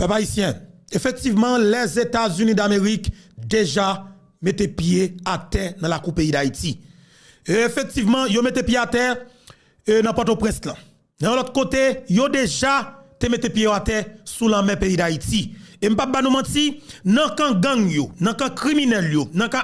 Peuple haïtien, effectivement, les États-Unis d'Amérique déjà mettaient pied à terre dans la coupe pays d'Haïti. Et effectivement, ils mettaient pied à terre dans Port-au-Prince là. De l'autre côté, ils déjà te mettaient pied à terre sous la main pays d'Haïti. Et m'pa ba nous menti, nan kan gang yo, nan kan criminel yo, nan kan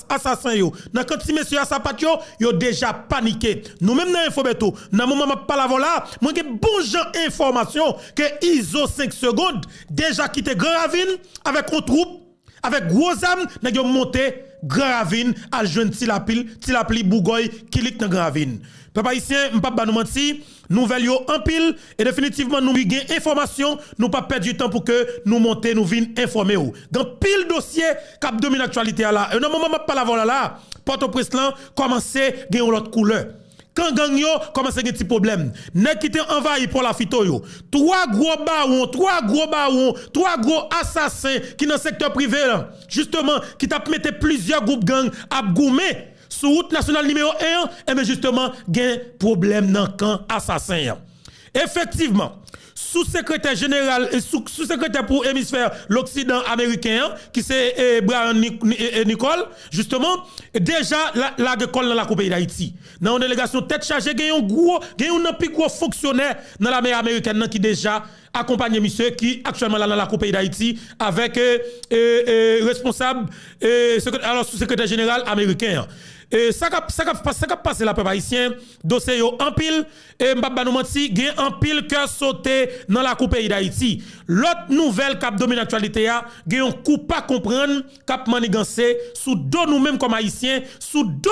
assassin yo, nan kan ti monsieur asapat yo déjà paniqué. Nous même dans Infobeto, dans moment m'a pas la là, moi gen bon genre information que ISO 5 secondes déjà quitté Grand Ravine avec un troupe avec gros âme n'a yo monté Grand Ravine à jeune Tilapli Bougoy qui lik dans Grand Ravine. Papa haïtien, m'pa ba nous menti, nouvelle yo en pile et définitivement nous gain information, nous pas perdre du temps pour que nous monter nous vinn informer ou. Dans pile dossier cap domine actualité là. Et non moment m'a pas la là, Port-au-Prince là commencer gain l'autre couleur. Quand gang yo commence à petit problème, nèg qui te envahi pour la fito yo. Trois gros assassins qui dans secteur privé là, justement qui t'a metté plusieurs groupes gang à goumer sur route nationale numéro 1 et bien justement gain problème dans camp assassin. Effectivement, sous-secrétaire général et sous-secrétaire pour hémisphère l'Occident américain qui c'est Brian Nicole justement déjà la école dans la coupe d'Haïti. Dans une délégation tête chargée gagne un plus gros fonctionnaire dans la mer américaine qui déjà accompagné monsieur qui actuellement là dans la coupe d'Haïti avec responsable alors sous-secrétaire général américain. Et ça a passé la peuple haïtien, dossier yo en pile, et m'baba nous menti, gen en pile cœur sauté dans la coupe pays d'Haïti. L'autre nouvelle cap domine actualité a, gen un coup pas comprendre, cap manigancé, sous dos nous-mêmes comme haïtiens, sous dos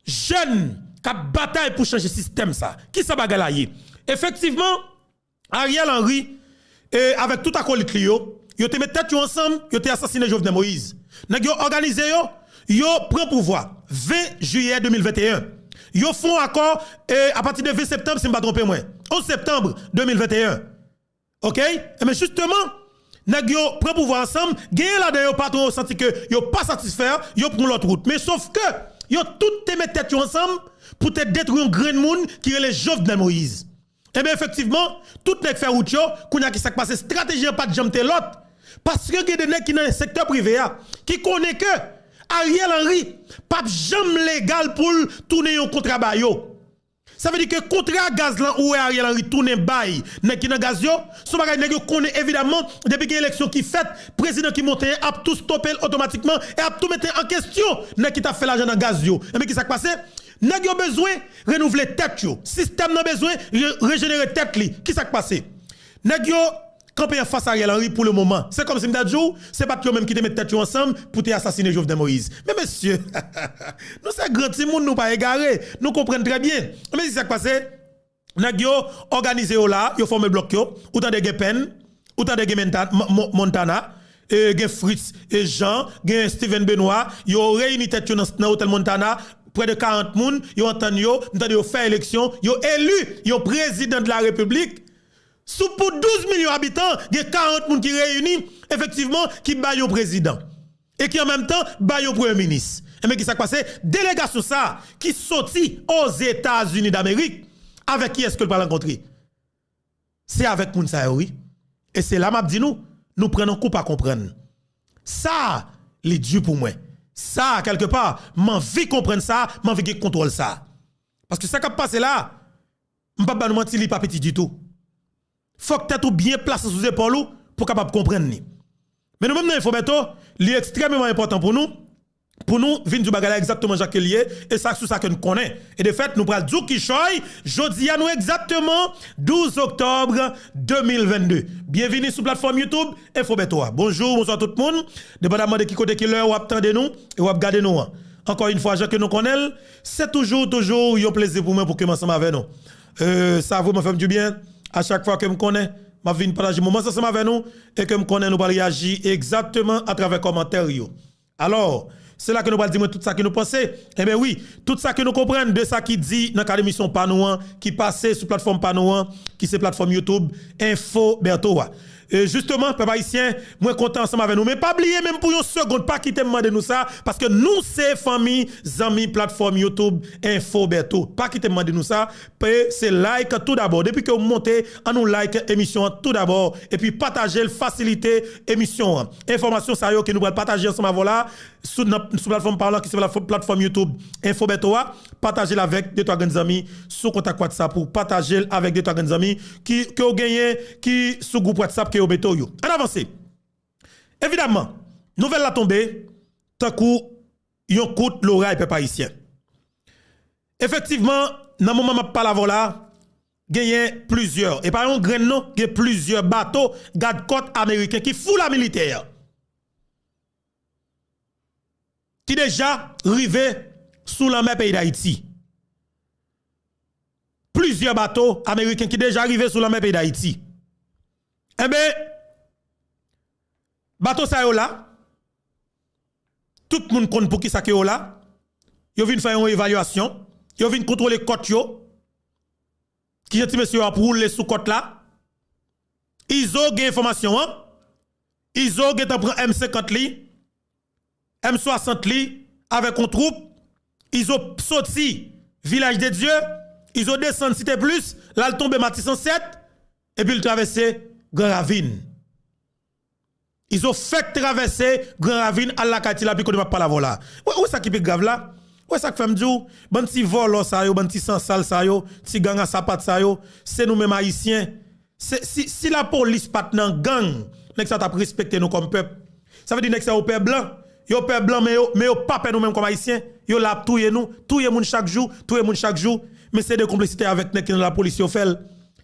jeunes, cap bataille pour changer système ça. Qui ça bagay la yé? Effectivement, Ariel Henry, avec tout acolyte yo te met tête ensemble, yo te assassiné Jovenel Moïse. Nèg yo organisé yo prend pouvoir 20 juillet 2021. Yo font accord à partir de 20 septembre, si je ne me trompe moi. 11 septembre 2021. OK? Mais justement, nèg yo prend pouvoir ensemble, gagne là dedans pas trop senti que yo pas satisfait, yo prend l'autre route. Mais sauf que yo tout te met tête ensemble pour te détruire un grand monde qui est le Jovenel Moïse. Et bien effectivement, tout nèg fait route yo, kounya qui s'est passé stratégie pas de jamter l'autre parce que y a des nèg qui dans le secteur privé qui connaît que Ariel Henry, pas jamais légal pour tourner un contrat bayo. Ça veut dire que contrat gaz là où Ariel Henry tourne bail, nèg qui dans gaz yo, son bagay nèg yo connaît évidemment depuis qu'il y a élection qui fait, président qui monte a tout stopper automatiquement et a tout mettre en question, nèg qui t'a fait l'argent dans gaz yo. Et mais qui ça passé? Nèg yo besoin renouveler tête yo. Système n'a besoin régénérer tête li. Qui ça passé? Nèg yo campé face à Ariel Henry pour le moment. C'est comme si m'dadjou, c'est pas toi même qui te mettent tête ensemble pour te assassiner Jovenel Moïse. Mais monsieur, nous c'est grand petit monde nous pas égaré. Nous comprenons très bien. Mais si ça passe, nèg yo organisé là, yo formé bloc yo, autant de Gepen, autant de Montana, gen Fritz et Jean, gen Steven Benoît, yo réuni tête dans hôtel Montana. Près de 40 moun, yo entend yo faire élection, yo élu, yo président de la République. Sous pour 12 millions d'habitants, il y a 40 personnes qui réunissent, effectivement, qui baillent au président. Et qui en même temps baillent au premier ministre. Et mais qui s'est passé? Délégation ça, qui sortit aux États-Unis d'Amérique. Avec qui est-ce que le parle rencontrer? C'est avec Mounsa, oui. Et c'est là, m'a dit nous prenons coup à comprendre. Ça, les dieux pour moi. Ça, quelque part, m'envie comprendre ça, m'envie contrôler ça. Parce que ça qui passe là, m'pas pas nous mentir, il pas petit du tout. Faut que tu tout bien placé sous épaule pour capable comprendre. Mais nous même dans Infobeto, c'est extrêmement important pour nous venir du bagage exactement Jacques lié et ça c'est ça que nous connaissons. Et de fait nous pral djou ki choy jodi à nous exactement 12 octobre 2022. Bienvenue sur plateforme YouTube Infobeto. Bonjour, bonsoir tout le monde. Dépendamment de qui côté qui l'heure ou attendez nous et ou regarder nous. Encore une fois, Jacques que nous connaissons, c'est toujours un plaisir pour moi pour que ensemble avec nous. Ça vous me fait du bien. À chaque fois que je me connais, je viens partager moment ensemble avec nous et que je connais, nous réagir exactement à travers les commentaires. Alors, c'est là que nous allons dire tout ça que nous pensons. Eh bien oui, tout ça que nous comprenons de ça qui dit dans la émission Panouan, qui passe sur la plateforme Panouan, qui c'est plateforme YouTube Info Bertoa. justement, peuple haïtien, moi content ensemble avec nous. Mais pas oublier même pour une seconde, pas quitter demander nous ça, parce que nous, c'est famille, amis, plateforme YouTube, Info Berto. Pas quitter demander nous ça, c'est like tout d'abord. Depuis que vous montez, on nous like émission tout d'abord. Et puis partager, faciliter émission. Information, ça y est, que nous allons partager ensemble voilà, sur la plateforme parlant, qui c'est la plateforme YouTube, Info Berto. Partagez avec 2-3 grands amis sur contact WhatsApp pour partager avec 2-3 grands amis qui ont gagné, qui sur groupe WhatsApp qui ont beto yo. En avance. Évidemment, nouvelle la tombée, tant coup yon coûte l'oreille peuple haïtien. Effectivement, dans le moment où je parle là, gagné plusieurs et par exemple grain non, il y a plusieurs bateaux garde-côte américains qui font la militaire. Qui déjà arrivé sous la mer pays d'Haïti. Plusieurs bateaux américains qui déjà arrivés sous la mer pays d'Haïti. Eh bien, bateau ça yo là, tout le monde compte pour qui ça yo là. Yo vinn faire une évaluation, yo vinn contrôler côte yo. Qui gentil monsieur a rouler sous côte là. Ils ont gagné information hein. Ils ont gagné prend M50 li, M60 li avec un troupe. Ils ont sorti village de Dieu, ils ont descendu Cité Plus, là le tombé Matisson 7 et puis ils traversé Grand Ravine. Ils ont fait traverser Grand Ravine à la Kati là puis qu'on ne va pas la voler. Où ça qui est grave là? Où ça qui fait m'dou? Bon petit vol ça yo, bon petit sang sale ça yo, petit gang à sapat ça yo, c'est nous mêmes haïtiens. Si la police pas nan gang, nek ça t'a respecté nous comme peuple. Ça veut dire nek ça au peuple blanc. Yo peuple blanc mais yo pas nous même comme haïtiens. Yo la touye nous, touye moun chaque jour, mais c'est de complicité avec nek dans la police yo fait.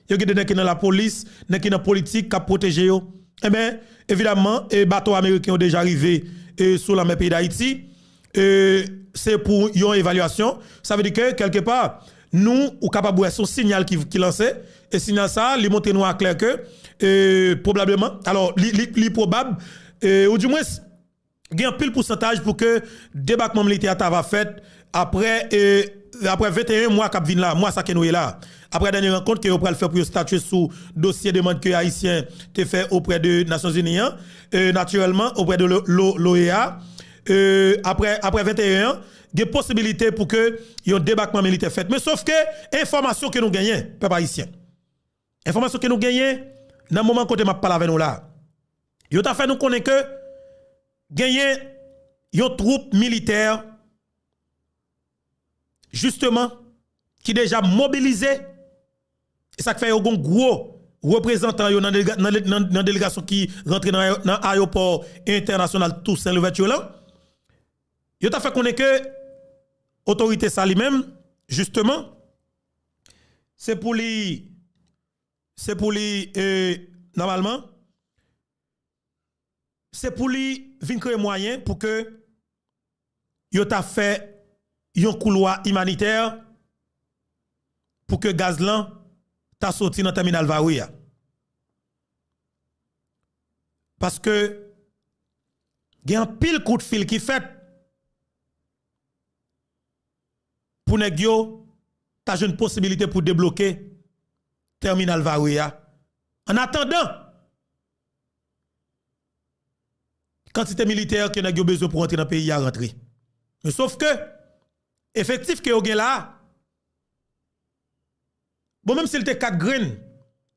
Yo gade nek dans la police, nek dans politique qui protéger yo. Eh ben évidemment, les bateaux américains ont déjà arrivé sur la mer pays d'Haïti. C'est pour une évaluation. Ça veut dire que quelque part, nous, ou capable de son signal qui lançait, et signal ça, il montre nous à clair que probablement, alors, il probable, ou du moins, il y a un pile pourcentage pour que débarquement militaire va fait après 21 mois cap vinn là, moi ça que nous est là. Après la dernière rencontre que vous le faire pour statuer sous dossier demande que haïtien te fait auprès de Nations Unies, naturellement auprès de l'OEA. Après 21 il y a possibilité pour que y ait un débarquement militaire fait. Mais sauf que information que nous gagnons peuple haïtien. Information que nous gagnons dans le moment côté m'a parlé avec nous là. Yo t'a fait nous connaître que gagner une troupe militaire justement qui déjà mobilisé et ça fait un gros représentant dans la délégation qui rentre dans l'aéroport international Toussaint Louverture là. Yo t'a fait connaître que autorité ça lui-même justement c'est pour lui normalement c'est pour lui venir créer moyen pour que yo t'a fait un couloir humanitaire pour que Gazlan t'a sorti dans le terminal Vaouia. Parce que il y a un pile coup de fil qui fait pour nèg yo t'as une possibilité pour débloquer terminal Vaouia. En attendant quantité militaire que nèg yo besoin pour entrer dans le pays à rentrer. Mais sauf que effectif que yo gen là bon même s'il te 4 graines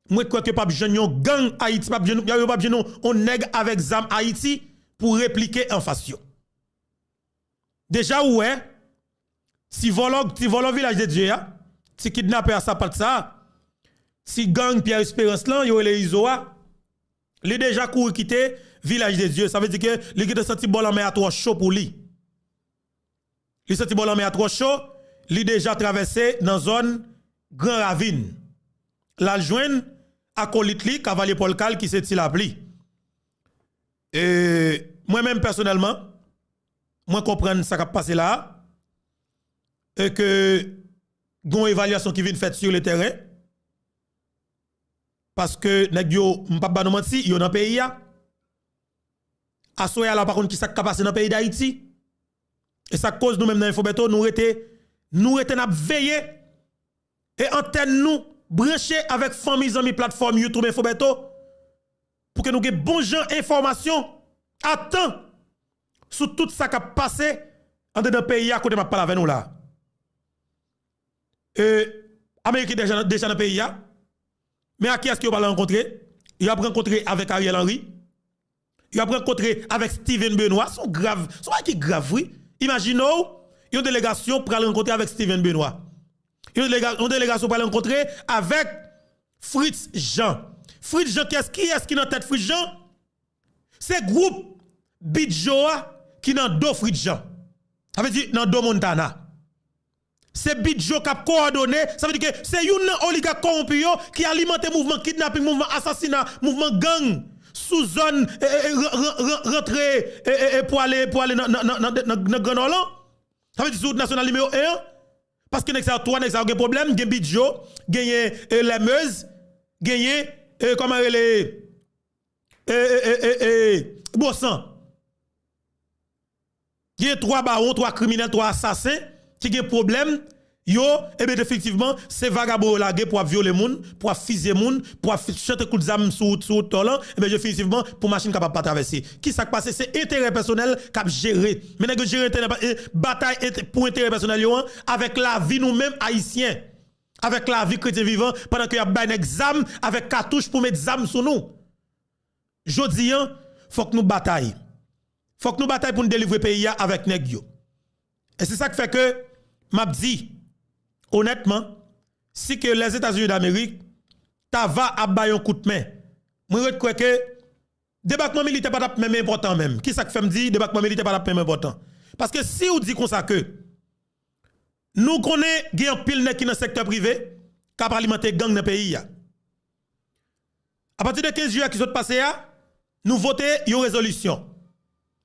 moi crois que pas besoin yon gang Haïti pas besoin on nèg avec zam Haïti pour répliquer en face yo. Déjà ouais si volant village de Dieu si kidnapper à sa part ça si gang Pierre Espérance là yo les Isoa les déjà couru quitter village de Dieu ça veut dire que les qui senti bon en mer à trop chaud pour lui. Il senti bon en mer à trop chaud, il déjà traversé dans zone Grand Ravine. La joindre acolyte li cavalier Paul Cal qui s'est appelé. Et moi-même personnellement, moi comprendre ça qui passé là et que gon évaluation qui vient faite sur le terrain parce que nèg yo m'pa ba nou menti, yo dans pays a asoya là par contre qui ça passé dans pays d'Haïti. Et ça cause nous même dans Infobeto nous était n'a veillé et antenne nous branché avec famille amis plateforme YouTube Infobeto pour que nous ayons bon genre information à temps sur tout ça qui a passé en dedans le pays à côté de ma parole avec nous là. Amérique est déjà dans le pays, mais à qui est-ce qu'il va rencontrer? Il va rencontrer avec Ariel Henry. Il va rencontrer avec Steven Benoît. Sont grave, sont qui grave, oui. Imaginons, une délégation pour aller rencontrer avec Steven Benoît. Une délégation pour aller rencontrer avec Fritz Jean. Fritz Jean, qui est-ce qui est dans tête Fritz Jean? C'est groupe Bidjoa qui est dans dos Fritz Jean. Ça veut dire dans dos Montana. C'est Bidjo qui a coordonné, ça veut dire que c'est un oligarque corrompu qui alimente le mouvement kidnapping, mouvement assassinat, mouvement gang sous zone rentrer pour aller dans Grand Orlan. Ça veut dire route nationale numéro 1 parce que nous avons trois problèmes, il y a Bidjo, il y a les Meuse, il y a comment les Bossan. Il y a trois barons, trois criminels, trois assassins qui ont un problème, yo, et bien effectivement, c'est vagabond là pour violer moun, pour fusiller moun, pour chanter coup de zam sous tolan, et bien effectivement, pour machine capable pas traverser. Qui ça passe, c'est intérêt personnel qu'a géré. Mais que gérer bataille pour intérêt personnel yo, avec la vie nous-mêmes haïtiens, avec la vie chrétien vivant, pendant que y a un examen avec cartouche pour mettre zam sur nous. Jodi faut que nous bataille. Faut que nous bataille pour nous délivrer pays avec nèg yo. Et c'est ça qui fait que m'a dit honnêtement, si que les États-Unis d'Amérique ta va à bailler un coup de main, moi je crois que débarquement militaire pas même important même. Qui ça qui fait me dire débarquement militaire pas même important? Parce que si on dit comme ça que nous connaissons gen pile nèg qui dans le secteur privé qui a alimenter gang dans le pays. À partir de 15 juillet qui sont passé nous voter une résolution.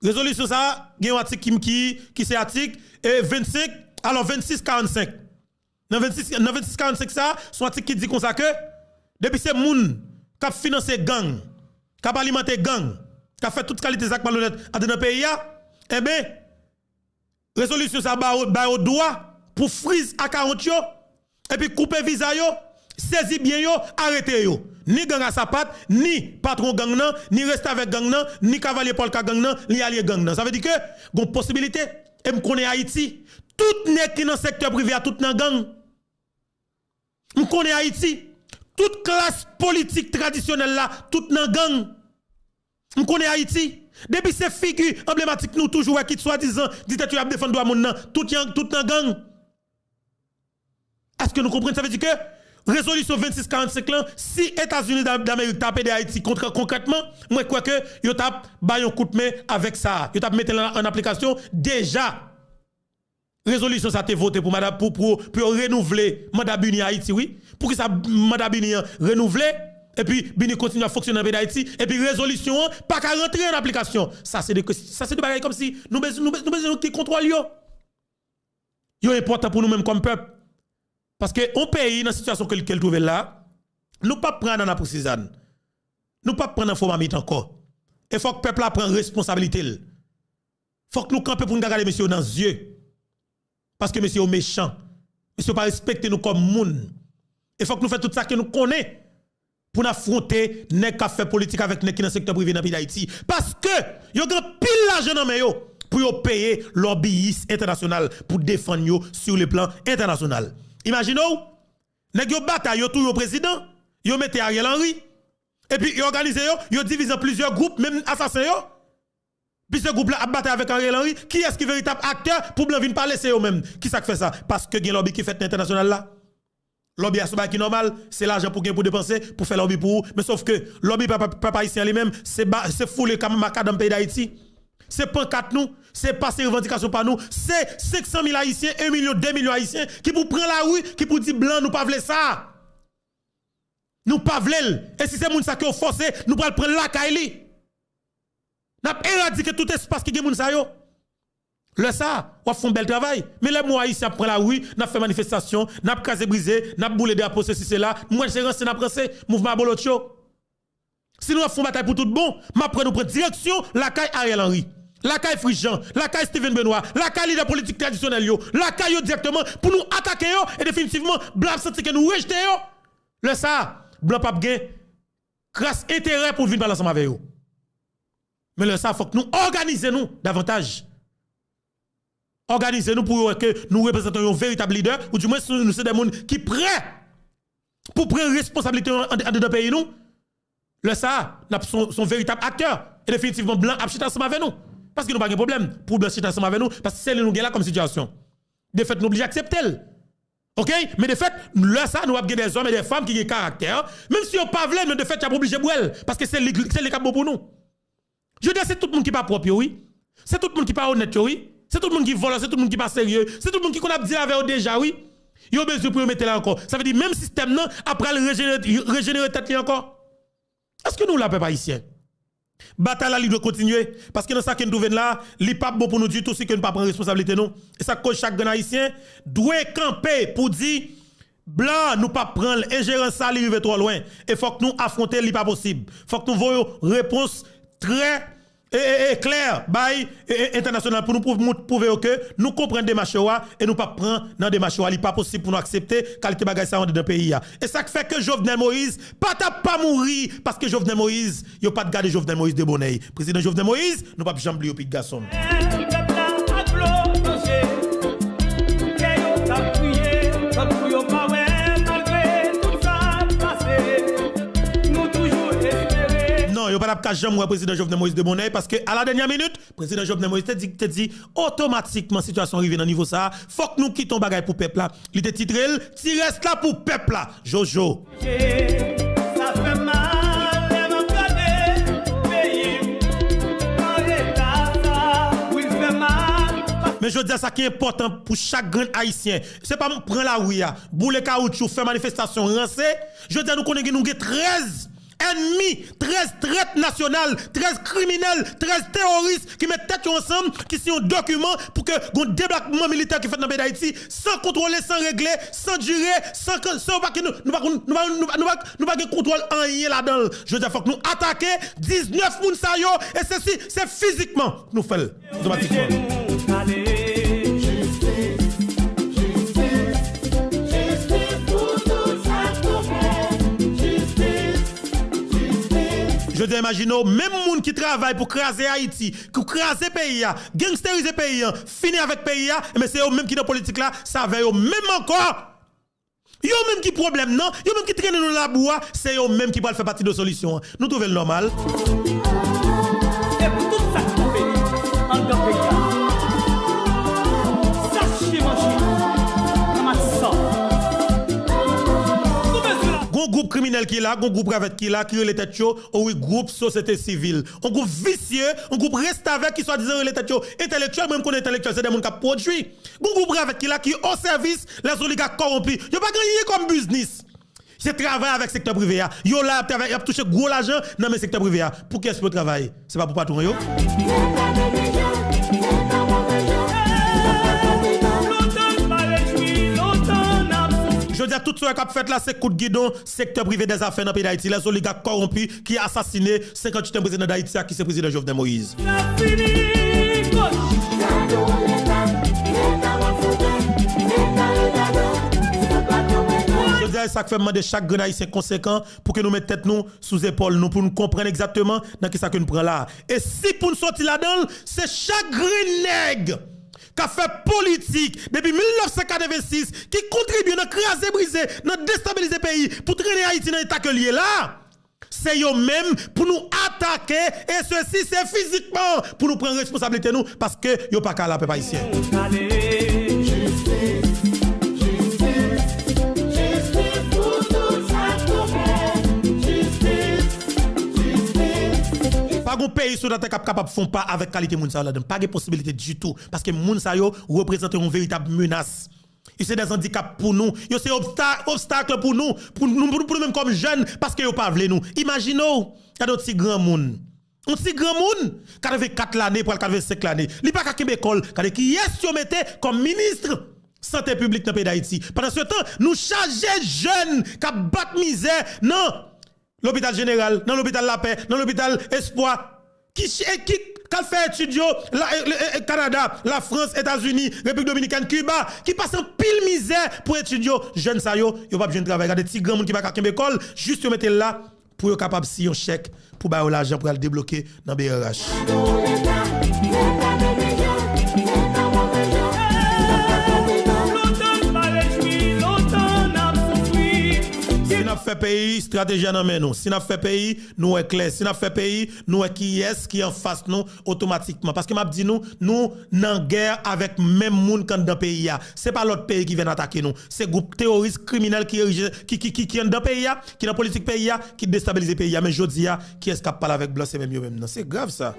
Résolution ça, il y a un article qui c'est article 25, alors 26-45. Dans 26-45 ça, son article qui dit comme ça que depuis ces moun qui a financé gang, qui a alimenté gang, qui a fait toute qualité d'actes malhonnêtes dans le pays, eh bien, résolution ça ba au droit pour freeze à 40 yo, et puis couper visa yo, saisir bien yo, arrêter yo. Ni gang à sa patte, ni patron gang nan, ni rester avec gang nan, ni cavalier Paul ka gang nan, ni allié gang nan. Ça veut dire que gon possibilité et me connaît Haïti, tout nèg qui dans secteur privé a tout nan gang. Me connaît Haïti, toute classe politique traditionnelle là, tout nan gang. Me connaît Haïti. Depuis ces figures emblématiques nous toujours qui soi-disant dictature a défendre droit moun nan, tout nan gang. Est-ce que nous comprenons ça veut dire que résolution 2645 là, si États-Unis d'Amérique tapent de Haïti concrètement, moi je crois que yo tap ba un coup de main avec ça. Yo tap mettre en application déjà. Résolution ça été voté pour madame pour renouveler mandat Bini Haïti oui, pour que ça mandat Bini renouveler et puis Bini continue à fonctionner dans le pays d'Haïti et puis résolution pas qu'à rentrer en application. Ça c'est des bagages comme si nous besoin qui contrôle yo. Yo important pour nous même comme peuple. Parce que on pays dans la situation que qu'elle trouve là, nous pas prendre dans la précisane. Nous pas prendre en formalité encore. Il faut que le peuple prenne responsabilité. Il faut que nous campions pour nous regarder monsieur dans les yeux. Parce que monsieur est méchant. Monsieur pas respecter nous comme monde. Il faut que nous fassions tout ça que nous connaissons pour affronter les cafés politiques avec les qui dans le secteur privé dans le pays d'Haïti. Parce que y a pile l'argent dans mes pour payer lobbyistes international pour défendre yo sur le plan international. Imaginez-vous, nèg yo bataille tout le président, yo mette Ariel Henry, et puis yo organise yo divise en plusieurs groupes, même assassins yo. Puis ce groupe là a bataille avec Ariel Henry, qui est-ce qui est véritable acteur pour blanc vinn parler c'est eux même. Qui ça fait ça? Parce que gen lobby qui fait international là. Lobby à qui normal, c'est l'argent pour dépenser, pour faire lobby pour, mais sauf que lobby papa ici lui-même, c'est foulé comme macadam dans le pays d'Haïti. C'est pancarte nous, c'est pas ces revendications par nous, c'est 500 000 haïtiens, 1 million, 2 millions haïtiens qui pour prendre la rue, qui pour dire blanc, nous pas voulons ça. Nous pas voulons. Et si c'est moun ça qui ont forcé, nous pas prendre la kaili. N'a pas éradiqué tout espace qui est moun ça yo. Le ça, on fait un bel travail. Mais les mois haïtiens prennent la rue, n'a fait manifestation, n'a casé brisé, n'a boulé des apôtres ceci cela, moi c'est rancé n'a pressé, mouvement bolotio. Si nous faisons bataille pour tout bon, nous prenons direction la caille Ariel Henry. La caille Frijan, la caille Steven Benoît, la caille leader politique traditionnel yo, la caille directement pour nous attaquer yo et définitivement blanc senti que nous rejeter yo. Le ça, blanc pas gain grâce intérêt pour venir ensemble avec eux. Mais le ça, il faut que nous organisions davantage. Organisez-nous pour que nous représentons un véritable leader, ou du moins nous sommes des gens qui sont prêts pour prendre responsabilité en de pays nous. Le ça, son véritable acteur. Et définitivement, blanc a chita ensemble avec nous. Parce que nous n'avons pas de problème pour blanc chita ensemble avec nous, parce que c'est nous là comme situation. De fait, nous obligés d'accepter. OK? Mais de fait, là, ça, nous avons des hommes et des femmes qui ont caractère. Même si on ne pas voulu, mais de fait, tu as obligé de boire. Parce que c'est les cas pour nous. Je veux dire, c'est tout le monde qui n'est pas propre, oui. C'est tout le monde qui n'est pas honnête, oui. C'est tout le monde qui vole, c'est tout le monde qui n'est pas sérieux. C'est tout le monde qui qu'on a dit avec eux déjà, oui. Il y a besoin pour mettre là encore. Ça veut dire, même système, non, après le régénérer tête encore. Est-ce que nous, la peuple haïtien? Bataille, il doit continuer. Parce que dans ça que nous trouvons là, il n'est pas bon pour nous du tout si que nous ne pas prendre responsabilité, non. Et ça cause chaque haïtien doit camper pour dire, blanc, nous pas prendre ingérence ça, il arrive trop loin. Et faut que nous affronter, il pas possible. Faut que nous voyons réponse très claire, by international pour nous prouver que nous comprenons des marchés et nous pas prendre dans des marchés. Il n'est pas possible pour nous accepter qualité bagage ça dans le pays. Et ça fait que Jovenel Moïse pas mourir parce que Jovenel Moïse, il a pas de garder Jovenel Moïse de bonnet. Président Jovenel Moïse, nous pas jamais oublier au pic garçon. Il n'y a pas de jamais président Jovenel Moïse de Bonnet parce que à la dernière minute, président Jovenel Moïse te dit automatiquement situation arrive dans niveau ça, faut que nous quittons bagaille pour peuple là. Il te titré, tu restes là pour peuple là. Jojo. Ça fait mal mais je dis ça qui est important pour chaque grand haïtien. C'est pas prendre la rue, boule caoutchouc, faire manifestation, rancé. Je dis nous connaissons nous 13 ennemis, 13 traites nationales, 13 criminels, 13 terroristes qui mettent tête ensemble, qui sont un document pour que un débarquement militaire qui fait dans le pays d'Haïti, sans contrôler, sans régler, sans durer, sans pas que nous pas contrôle en rien là-dedans. Je veux dire, il faut que nous attaquer 19 moun et ceci, c'est physiquement que nous faisons automatiquement. Je dis, imaginez, même moun qui travaille pour craser Haïti, pour craser le pays, gangsteriser le pays, finir avec le pays, mais c'est eux même qui dans la politique là, ça va eux même encore. Yo même qui problème non, yo même qui traîne dans la bois, c'est eux même qui va faire partie de la solution. Nous trouvons le normal. Et pour tout ça qui fait en dans le pays, sachez manger, un groupe criminel qui est là, un groupe avec qui est là, qui est les têtes chaudes, ou oui, groupe société civile. Un groupe vicieux, un groupe reste avec qui soit disant les têtes chaudes, intellectuels, même qu'on est intellectuel, c'est des gens qui produit. Un groupe avec qui est là, qui est au service, les oligarques corrompus. Ils n'ont pas gagné comme business. C'est travailler avec le secteur privé. Ils ont là, ils ont touché gros l'argent dans le secteur privé. Pour qui est-ce que vous travaillez? C'est pas pour patron. Je veux dire, tout ce qu'on a fait là, c'est coup de guidon, secteur privé des affaires dans le pays d'Haïti, les oligarques corrompus qui ont assassiné 58e président d'Haïti, qui c'est le président Jovenel Moïse. Je veux dire, ça fait demander chaque grand haïtien conséquent pour que nous mettions tête nous sous épaule, nous pour nous comprendre exactement dans qui ça que nous prenons là. Et si pour nous sortir là-dedans, c'est chaque grand nègre qui a fait politique depuis 1986, qui contribue à craser, briser, à déstabiliser le pays pour traîner Haïti dans l'état que lié là. C'est eux même pour nous attaquer et ceci c'est physiquement pour nous prendre responsabilité nous parce que yo pas qu'à la peuple haïtien. Pas un pays sur la terre capable de faire pas avec qualité moun sa là, pas de possibilité du tout parce que moun sa yo représente une véritable menace. Et c'est des handicaps pour nous, c'est obstacle pour nous même comme jeunes parce que yo pas vle nous. Imaginez, il y a d'autres petits grands moun. Un petit grand moun qui avait 4 l'année pour 45 l'année. Li pas ka école, qui est yo mette comme ministre santé publique dans le pays d'Haïti. Pendant ce temps, nous charger jeunes qui battent misère. Non. L'hôpital général, dans l'hôpital La Paix, dans l'hôpital Espoir, qui fait étudier le Canada, la France, États-Unis, République Dominicaine, Cuba, qui passe en pile misère pour étudier jeunes sa yo, pas besoin de travail. Regardez des petits grands monde qui va à l'école, juste mettre là pour être capable de signer un chèque pour bailler l'argent pour le débloquer dans BRH. Si nous fait pays, stratégie dans nous. Si nous fait pays, nous est clair. Si nous fait pays, nous est qui est qui en face nous automatiquement. Parce que m'a dit nous en guerre avec même monde quand dans pays là. C'est pas l'autre pays qui vient attaquer nous. C'est groupe terroriste criminel qui est dans pays là, qui dans politique pays là, qui déstabilise pays là. Mais je dis qui est capable avec blanc c'est même yo même non. C'est grave ça.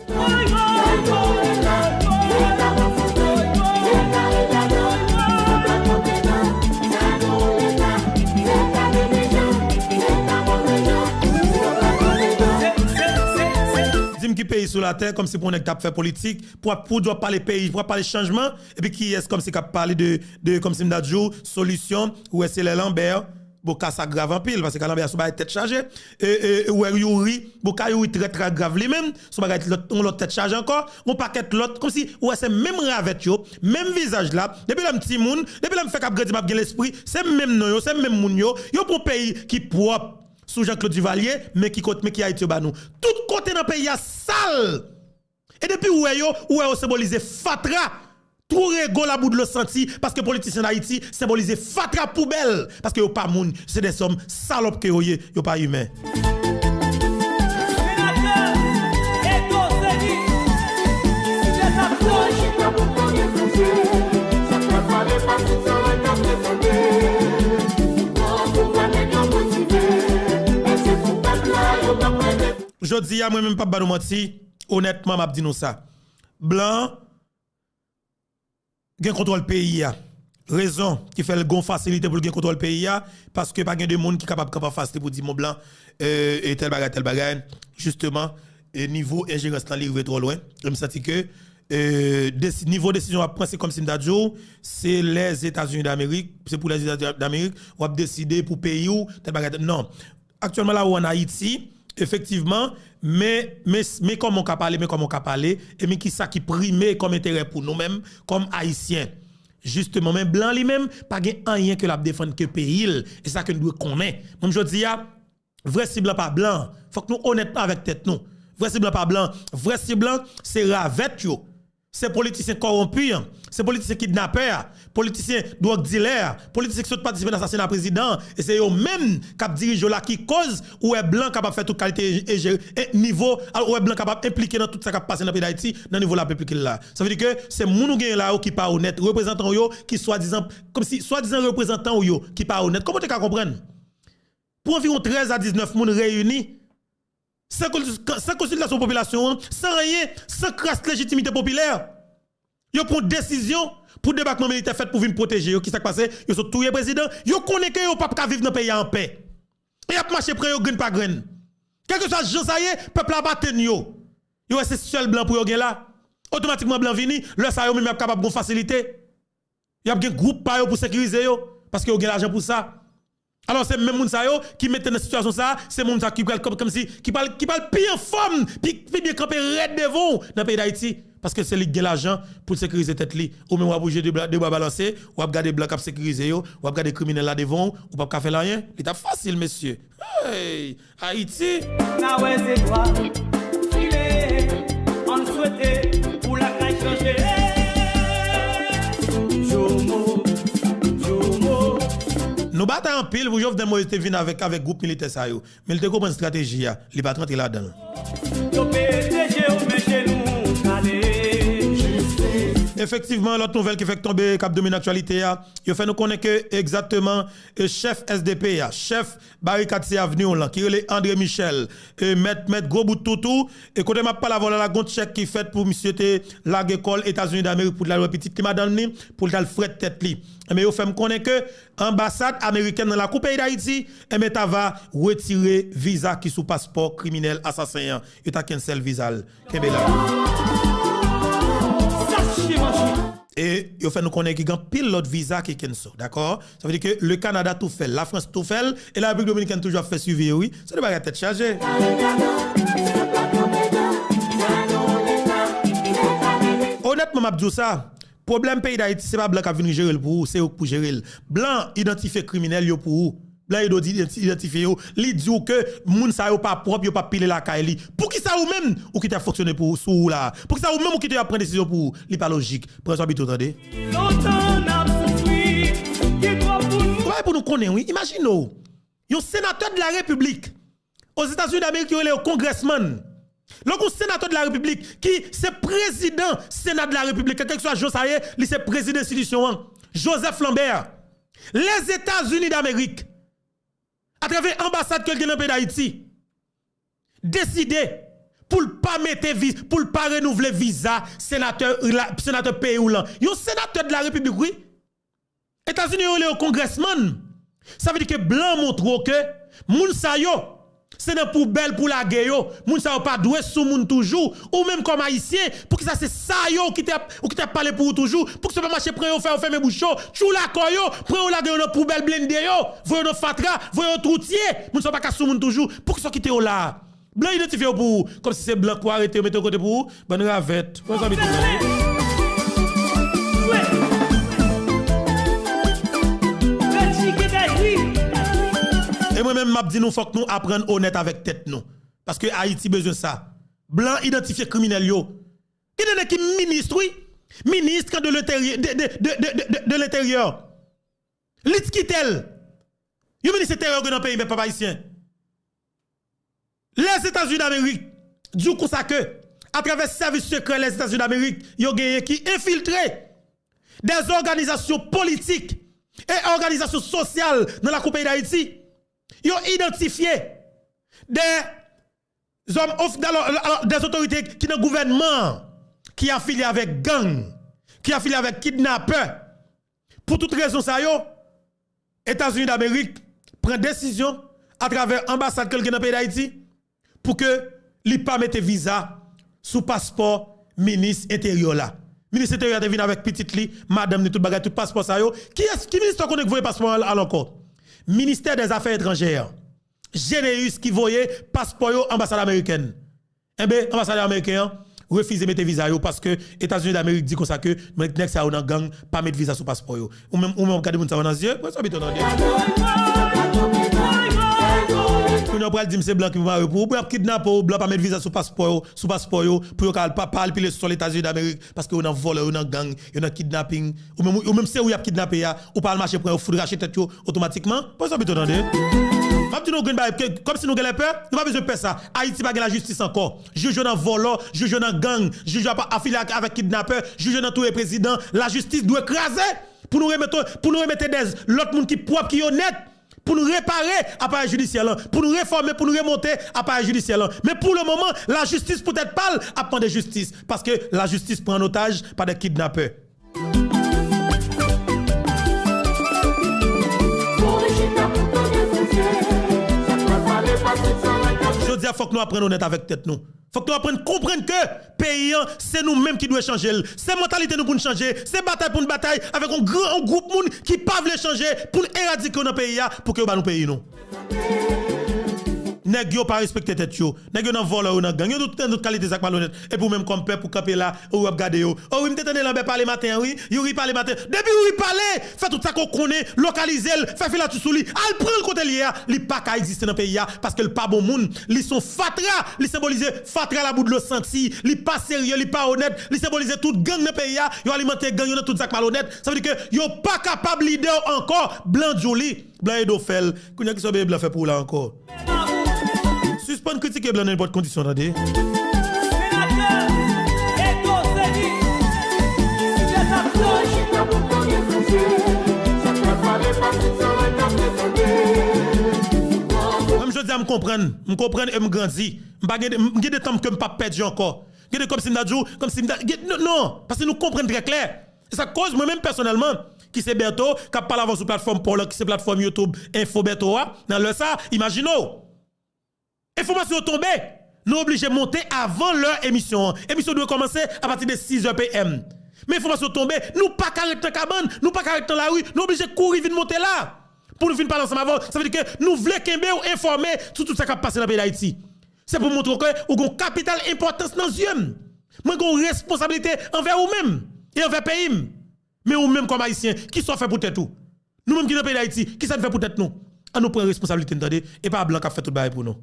Qui pays sur la terre comme si pour n'être fait politique pour doit parler pays pour parler changement et puis qui est comme si cap parler de comme si m'dadjou solution ou est les Lambert boka ça grave en pile parce que Lambert sou ba tête chargée ou Yuri boka Yuri très très grave lui même sou ba l'autre tête chargée encore on paquet l'autre comme si ou c'est même ravette yo même visage là depuis la petit moun depuis la me fait cap grandi m'a bien l'esprit c'est même non yo c'est même moun yo pour pays qui propre sous Jean-Claude Duvalier mais qui a été ba nous tout côté dans pays a sale et depuis où est symbolisé fatra tout rego la bout de le senti parce que politiciens d'Haïti symbolisé fatra poubelle parce que yo pas moun c'est des hommes salopes que yo pas humain. Je dis à moi-même pas de mentir, honnêtement m'a dit nous ça. Blanc gen contrôle pays a. Raison qui fait le gon facilité pour le contrôle pays a parce que pas gen de monde qui capable faciliter pour dire mon blanc et tel bagage justement niveau ingérence là il trop loin. Je me senti que niveau décision à prendre c'est comme si m'dadjou c'est les États-Unis d'Amérique, c'est pour les États-Unis d'Amérique on va décider pour pays ou tel bagage. Non. Actuellement là où en Haïti effectivement, mais comme on a parlé, et mais qui ça qui primé comme intérêt pour nous-mêmes, comme haïtiens. Justement, même blanc lui-même, pas rien que la défendre que pays, et ça que nous devons connaître. Même je dis, vrai cible pas blanc, faut que nous honnêtement avec tête nous. Vrai cible pas blanc, vrai cible c'est ravette yo. C'est politiciens corrompus, c'est politiciens kidnappeurs, politiciens drogue dealers, politiciens qui sont participés à l'assassinat président et c'est eux même qui dirigent là qui cause ou est blanc capable faire toute qualité et niveau ou est blanc capable impliquer dans tout ça qui passe dans le pays d'Haïti dans niveau la peuple là. Ça veut dire que c'est moun gen là qui pas honnête, représentant yo qui soi-disant comme si soi-disant représentant yo qui pas honnête. Comment tu peux comprendre? Pour environ 13 à 19 moun réunis sans consultation population, sans rien, sans crasse légitimité populaire. Yo prend décision pour débarquement militaire fait pour venir protéger. Qui s'est passé? Yo sont tous les présidents. Yo connaît que yo pas vivre dans le pays en paix. Et a marché près yo grain pas grain. Quel que soit gens ça y est, peuple a battu yo. Yo c'est seul blanc pour yo gen là. Automatiquement blanc vini, le ça yo même capable de facilité. Y a un groupe pa yo pour sécuriser yo parce que yo gen l'argent pour ça. Alors c'est même moun sa yo qui mette dans situation ça, c'est moun sa qui comme si qui parle pire en forme, puis bien camper red devant dans le pays d'Haïti parce que c'est lui qui a l'argent pour sécuriser tête li ou même ou bouger de bras balancer ou garder blanc cap sécuriser yo ou garder criminel là devant ou pas faire rien, il est facile monsieur. Hey, Haïti. Na ouais c'est toi. Filer on souhaité pour la caille changer. Nous battons en pile, vous avez Moïse te venu avec groupe militaire ça yo. Mais il te comprend stratégie ya, il va rentrer là-dedans. Effectivement, l'autre nouvelle qui fait tomber cap domine actualité a, il fait nous connaître que exactement chef SDP a, chef barricade avenue là qui est André Michel et mettre gros bout de toutou et côté m'a pas la voilà la gonte chèque qui fait pour monsieur te la école États-Unis d'Amérique pour la petite qui m'a donné pour le fret tête li. Mais il fait me connaître que ambassade américaine dans la coupe d'Haïti et mais ta va retirer visa qui sous passeport criminel assassin et ta cancel visa Kembela. Et il fait nous connaître qu'il y a pile l'autre visa qui est ça, d'accord? Ça veut dire que le Canada tout fait, la France tout fait, et la République dominicaine toujours fait suivre, oui. Ça ne va pas être chargé. Honnêtement, je dis ça. Problème pays d'Haïti, ce n'est pas blanc qui vient gérer pour vous, c'est pour gérer. Blanc identifié criminel pour vous. Blanc il identifier yo, li dit que moun sa yo pas propre, yo pas piler la caille. Pour qui ça ou même ou qui t'a fonctionné pour sous là. Pour qui ça ou même ou qui t'a prendre décision pour li pas logique. Prends ça bito attendez. Pour nous connaître, oui, imaginez, un sénateur de la République aux États-Unis d'Amérique qui est le congressman. Le sénateur de la République qui c'est président Sénat de la République, quel que soit Josaye, lui c'est président d'institution, Joseph Lambert. Les États-Unis d'Amérique, à travers l'ambassade que dans le pays d'Haïti, décidé pour ne pas mettre visa, pour ne pas renouveler visa sénateur pays ou là. Un sénateur de la République, oui. États-Unis ont le congressman. Ça veut dire que blanc montre que moun sa yo c'est dans poubelle pour la guerre yo. Moun sa yo pas doué sous moun toujours ou même comme haïtien pour que ça c'est ça yo qui t'a parlé pour toujours pour que ça pas marcher prend yo faire fermer bouchon, chou la koyo, prend la guerre dans poubelle blindé yo, voyez dans fatra, voyez troutier, moun sa pas ka sous moun toujours pour que ça quitte là. Blanc identifié pour comme si c'est blanc quoi arrêter mettre côté pour bonne ravette. Et moi-même, m'a dit nous faut que nous apprenions honnête avec tête nous. Parce que Haïti besoin de ça. Blanc identifié criminel yo. Qui est qui ministre oui? Ministre de l'intérieur. Litskitel. Yo ministre intérieur dans le pays mais pas haïtien. Les États-Unis d'Amérique, du coup ça que à travers services secrets les États-Unis d'Amérique, yo gagné qui infiltré des organisations politiques et organisations sociales dans la pays d'Haïti. Ils ont identifié des hommes, des autorités qui dans le gouvernement, qui affiliés avec gang, qui affiliés avec kidnappeurs. Pour toute raison, ça, États-Unis d'Amérique prennent décision à travers l'ambassade dans le pays d'Haïti pour que li pas mette visa sous passeport ministre intérieur là. Ministre intérieur de venir avec petite li, madame tout bagage tout passeport ça yo. Qui ministre connaît que voyez passeport à encore? Ministère des Affaires étrangères. Généus qui voyait passeport yo ambassade américaine. Eh ben ambassade américaine refuse de mettre visa yo parce que États-Unis d'Amérique dit comme ça que nek ça dans gang pas mettre visa sur passeport yo. Ou même regarder moun ça dans yeux, quoi ça bito dans yeux. On pral dire c'est blanc qui va pour kidnapper ou blanc pas mettre visa sur passeport pour pas palper sur les États-Unis d'Amérique parce que on a volé on a gang on a kidnapping ou même c'est où y a kidnappé ya ou pas marcher pour foudre racheter tête automatiquement pas ça bito entendre m'a dit nous comme si nous avons peur nous pas besoin de faire ça Haïti pas la justice encore juge dans volant juge dans gang juge pas affilié avec kidnappeur juge dans tout les président la justice doit écraser pour nous remettre des l'autre monde qui propre qui honnête pour nous réparer appareil judiciaire, pour nous réformer, pour nous remonter appareil judiciaire. Mais pour le moment, la justice peut-être pas à prendre de justice parce que la justice prend en otage par des kidnappeurs. Je dis, il faut que nous apprenions honnête avec tête nous. Faut que nous apprenions à comprendre que pays, c'est nous-mêmes qui devons changer. C'est mentalité nous pour nous changer. C'est bataille pour nous bataille avec un grand groupe de monde qui ne peuvent changer pour éradiquer nos pays pour que nous pays nous. Nèg yo pas respecter tête yo. Nèg yo nan vol ou nan gang. Yo toute qualité sak malhonnête. Et pour même comme peuple pour camper là ou regarder yo. Oh oui, m't'entendre Lambert parler matin oui. Yuri parler matin. Depuis Yuri parler, fait tout ça qu'on connaît, localiser, fait filer tout sous lui. Al prend le côté lié, li pas ka exister dans pays parce que le pas bon monde, li sont fatra, li symboliser fatra la bout de le senti, li pas sérieux, li pas honnête, li symboliser tout gang dans pays yo alimenter gang yo dans tout ça malhonnête. Ça veut dire que yo pas capable leader encore blanc joli, blanc edofel. Kounya qui so blanc fait pour là encore. Suspend critiquer blanc dans n'importe condition attendez. Même je dis à me comprendre et me grandir. M'pas gade de temps que m'pas perdu encore. Gade comme si m'dadjou, comme si non, parce que nous comprenons très clair. Et ça cause moi même personnellement qui c'est bientôt qui parle avant sur plateforme pour qui c'est plateforme YouTube Info Beto dans le ça, imaginez information tombée, nous obligés de monter avant leur émission. L'émission doit commencer à partir de 6h PM. Mais information tombée, nous pas carré dans cabane, nous pas carré dans la rue, nous obligés de courir vite monter là. Pour nous finir parler ensemble avant, ça veut dire que nous voulons ou informer sur tout ça qui a passé dans le pays d'Haïti. C'est pour montrer que nous avons une capitale importance dans les yeux. Nous avons une responsabilité envers nous-mêmes et envers le pays. Mais nous-mêmes comme Haïtiens, qui sont fait pour tête tout? Nous-mêmes qui dans le pays d'Haïti, qui ça fait pour tête nous? à nous prendre responsabilité entendez et pas blanc qui a fait tout bail pour nous.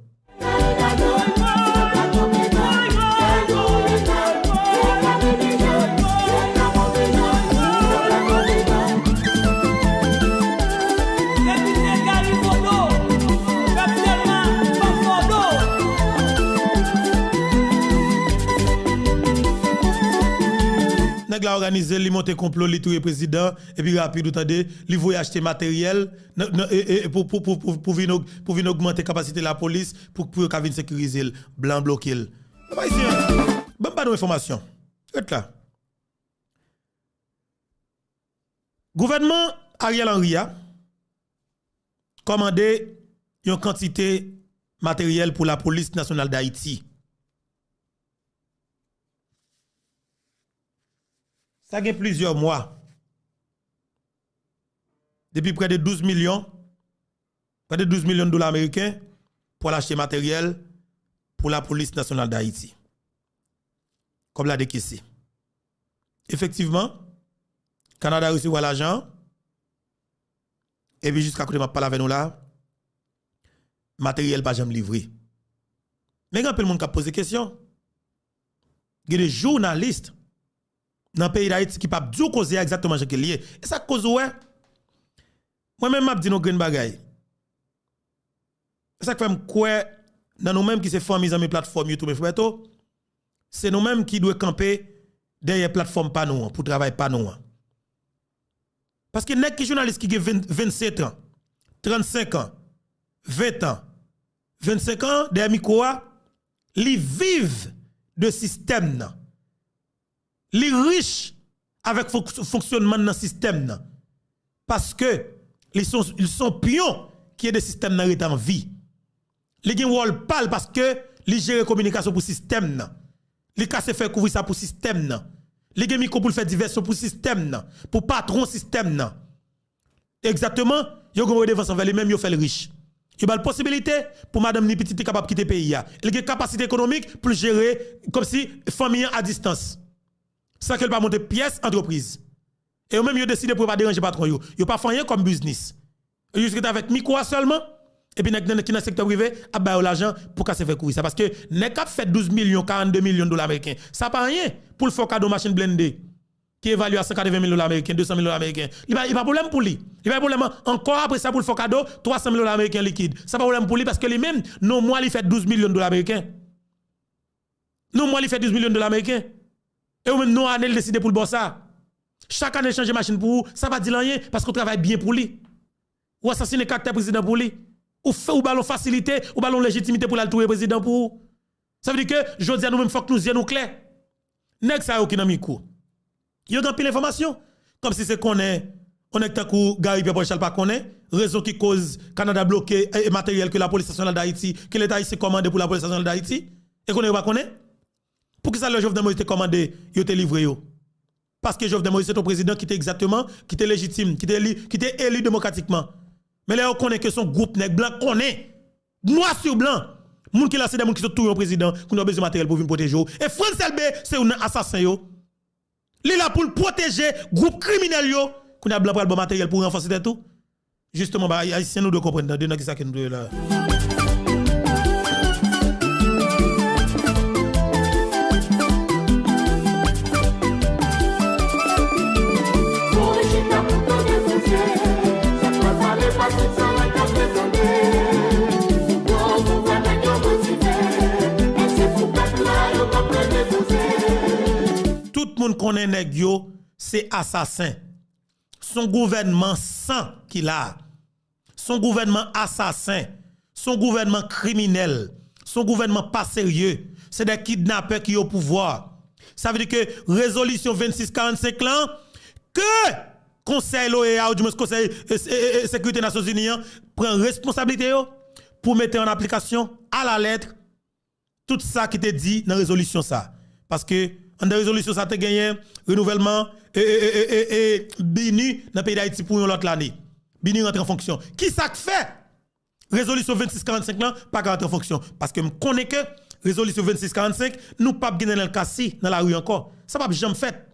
Nèg la organiser li monter complot li tout président et puis rapide ou tande li voyer acheter matériel pour venir augmenter capacité de la police pour qu'a venir sécuriser le blanc bloquer le bon pas d'information êtes là gouvernement Ariel Henry a commandé une quantité matériel pour la police nationale d'Haïti. Ça fait plusieurs mois. Depuis près de 12 millions de dollars américains pour l'acheter matériel pour la police nationale d'Haïti. Comme l'a décaissé. Effectivement, Canada a reçu l'argent. Et puis jusqu'à côté m'a parlé avec nous là, matériel pas jamais livré. Mais quand le monde a posé question, il y a des journalistes dans le pays d'Haïti qui ne peuvent pas causer exactement ce qui est lié. Et ça cause ouais. Moi-même, je dis nos green bagay. Ça fait quoi dans nous-mêmes qui se formés dans mes plateformes YouTube et Fouetto, c'est nous-mêmes qui devons camper derrière plateforme pas nous pour travailler pas nous. Parce que les journalistes qui ont 27 ans, 35 ans, 20 ans, 25 ans, derrière micro, ils vivent de système. Les riches avec fonctionnement dans le système parce que ils sont pions qui est des systèmes en vie. Les gens wol parle parce que les gèrent communication pour système les casse faire couvrir ça pour système les gens micro pour faire diversion pour système pour patron système exactement yo gon devance envers les mêmes yo fait le riche. Il y a la possibilité pour madame ni petite capable quitter le pays. Il y a capacité économique pour gérer comme si famille à distance. Ça qu'elle pas monter pièce entreprise. Et même yo décidé pour pas déranger patron yo. Yo pas faire rien comme business. Juste avec micro seulement et puis dans le secteur privé a ba l'argent pour casser faire courir ça parce que nek cap fait 12 millions 42 millions de dollars américains. Ça pas rien pour le faire cadeau machine blendée qui évalue à 180 millions de dollars américains, 200 millions de dollars américains. Il pas problème pour lui. Il pas problème encore après ça pour le faire cadeau 300 millions de dollars américains liquide. Ça pas problème pour lui parce que lui même non moi il fait 12 millions de dollars américains. Non moi il fait 12 millions de dollars américains. Et ou même non année décider pour le boss ça. Chaque année changer machine pour vous, ça va dire rien parce qu'on travaille bien pour lui. Ou assassiner caractère président pour lui. Ou fait ou ballon facilité, ou ballon légitimité pour le président pour vous. Ça veut dire que je dis à nous même faut que nous yeux nous clair. Nek ça aucun ami coup. Yo gan pile information comme si c'est connaît on est takou Gary Pierre Charles pas connaît raison qui cause Canada bloqué et matériel que la police nationale d'Haïti que l'État ici commandé pour la police nationale d'Haïti et qu'on pas connaît. Pour que ça le Jovenel Moïse te commandé, yo te livré yo. Parce que Jovenel Moïse c'est ton président qui était exactement, qui était légitime, qui était élu démocratiquement. Mais là on connaît que son groupe nèg blanc connaît noir sur blanc. Moun qui là c'est des moun qui sont tout un président, qui ont besoin de matériel pour venir protéger. Et France LB c'est un assassin yo. Li là pour protéger groupe criminel yo, qu'on a blanc pour le bon matériel pour renforcer tout. Justement bah haïtien nous doit comprendre de qui ça que nous doit là. Tout le monde connaît nèg yo, c'est assassin. Son gouvernement sans qu'il a. Son gouvernement assassin. Son gouvernement criminel. Son gouvernement pas sérieux. C'est des kidnappeurs qui ont au pouvoir. Ça veut dire que résolution 2645 là, que Conseil l'OEA ou du moins Conseil Sécurité des Nations Unies prend responsabilité pour mettre en application à la lettre tout ça qui était dit dans la résolution ça. Parce que dans la résolution ça a gagné renouvellement et BINU dans le pays d'Haïti pour l'autre année. BINU rentre en fonction. Qui ça fait? Résolution 2645 là pas rentre en fonction parce que me connais que résolution 2645 nous pas gagner dans le cassi dans la rue encore. Ça pas jamais fait.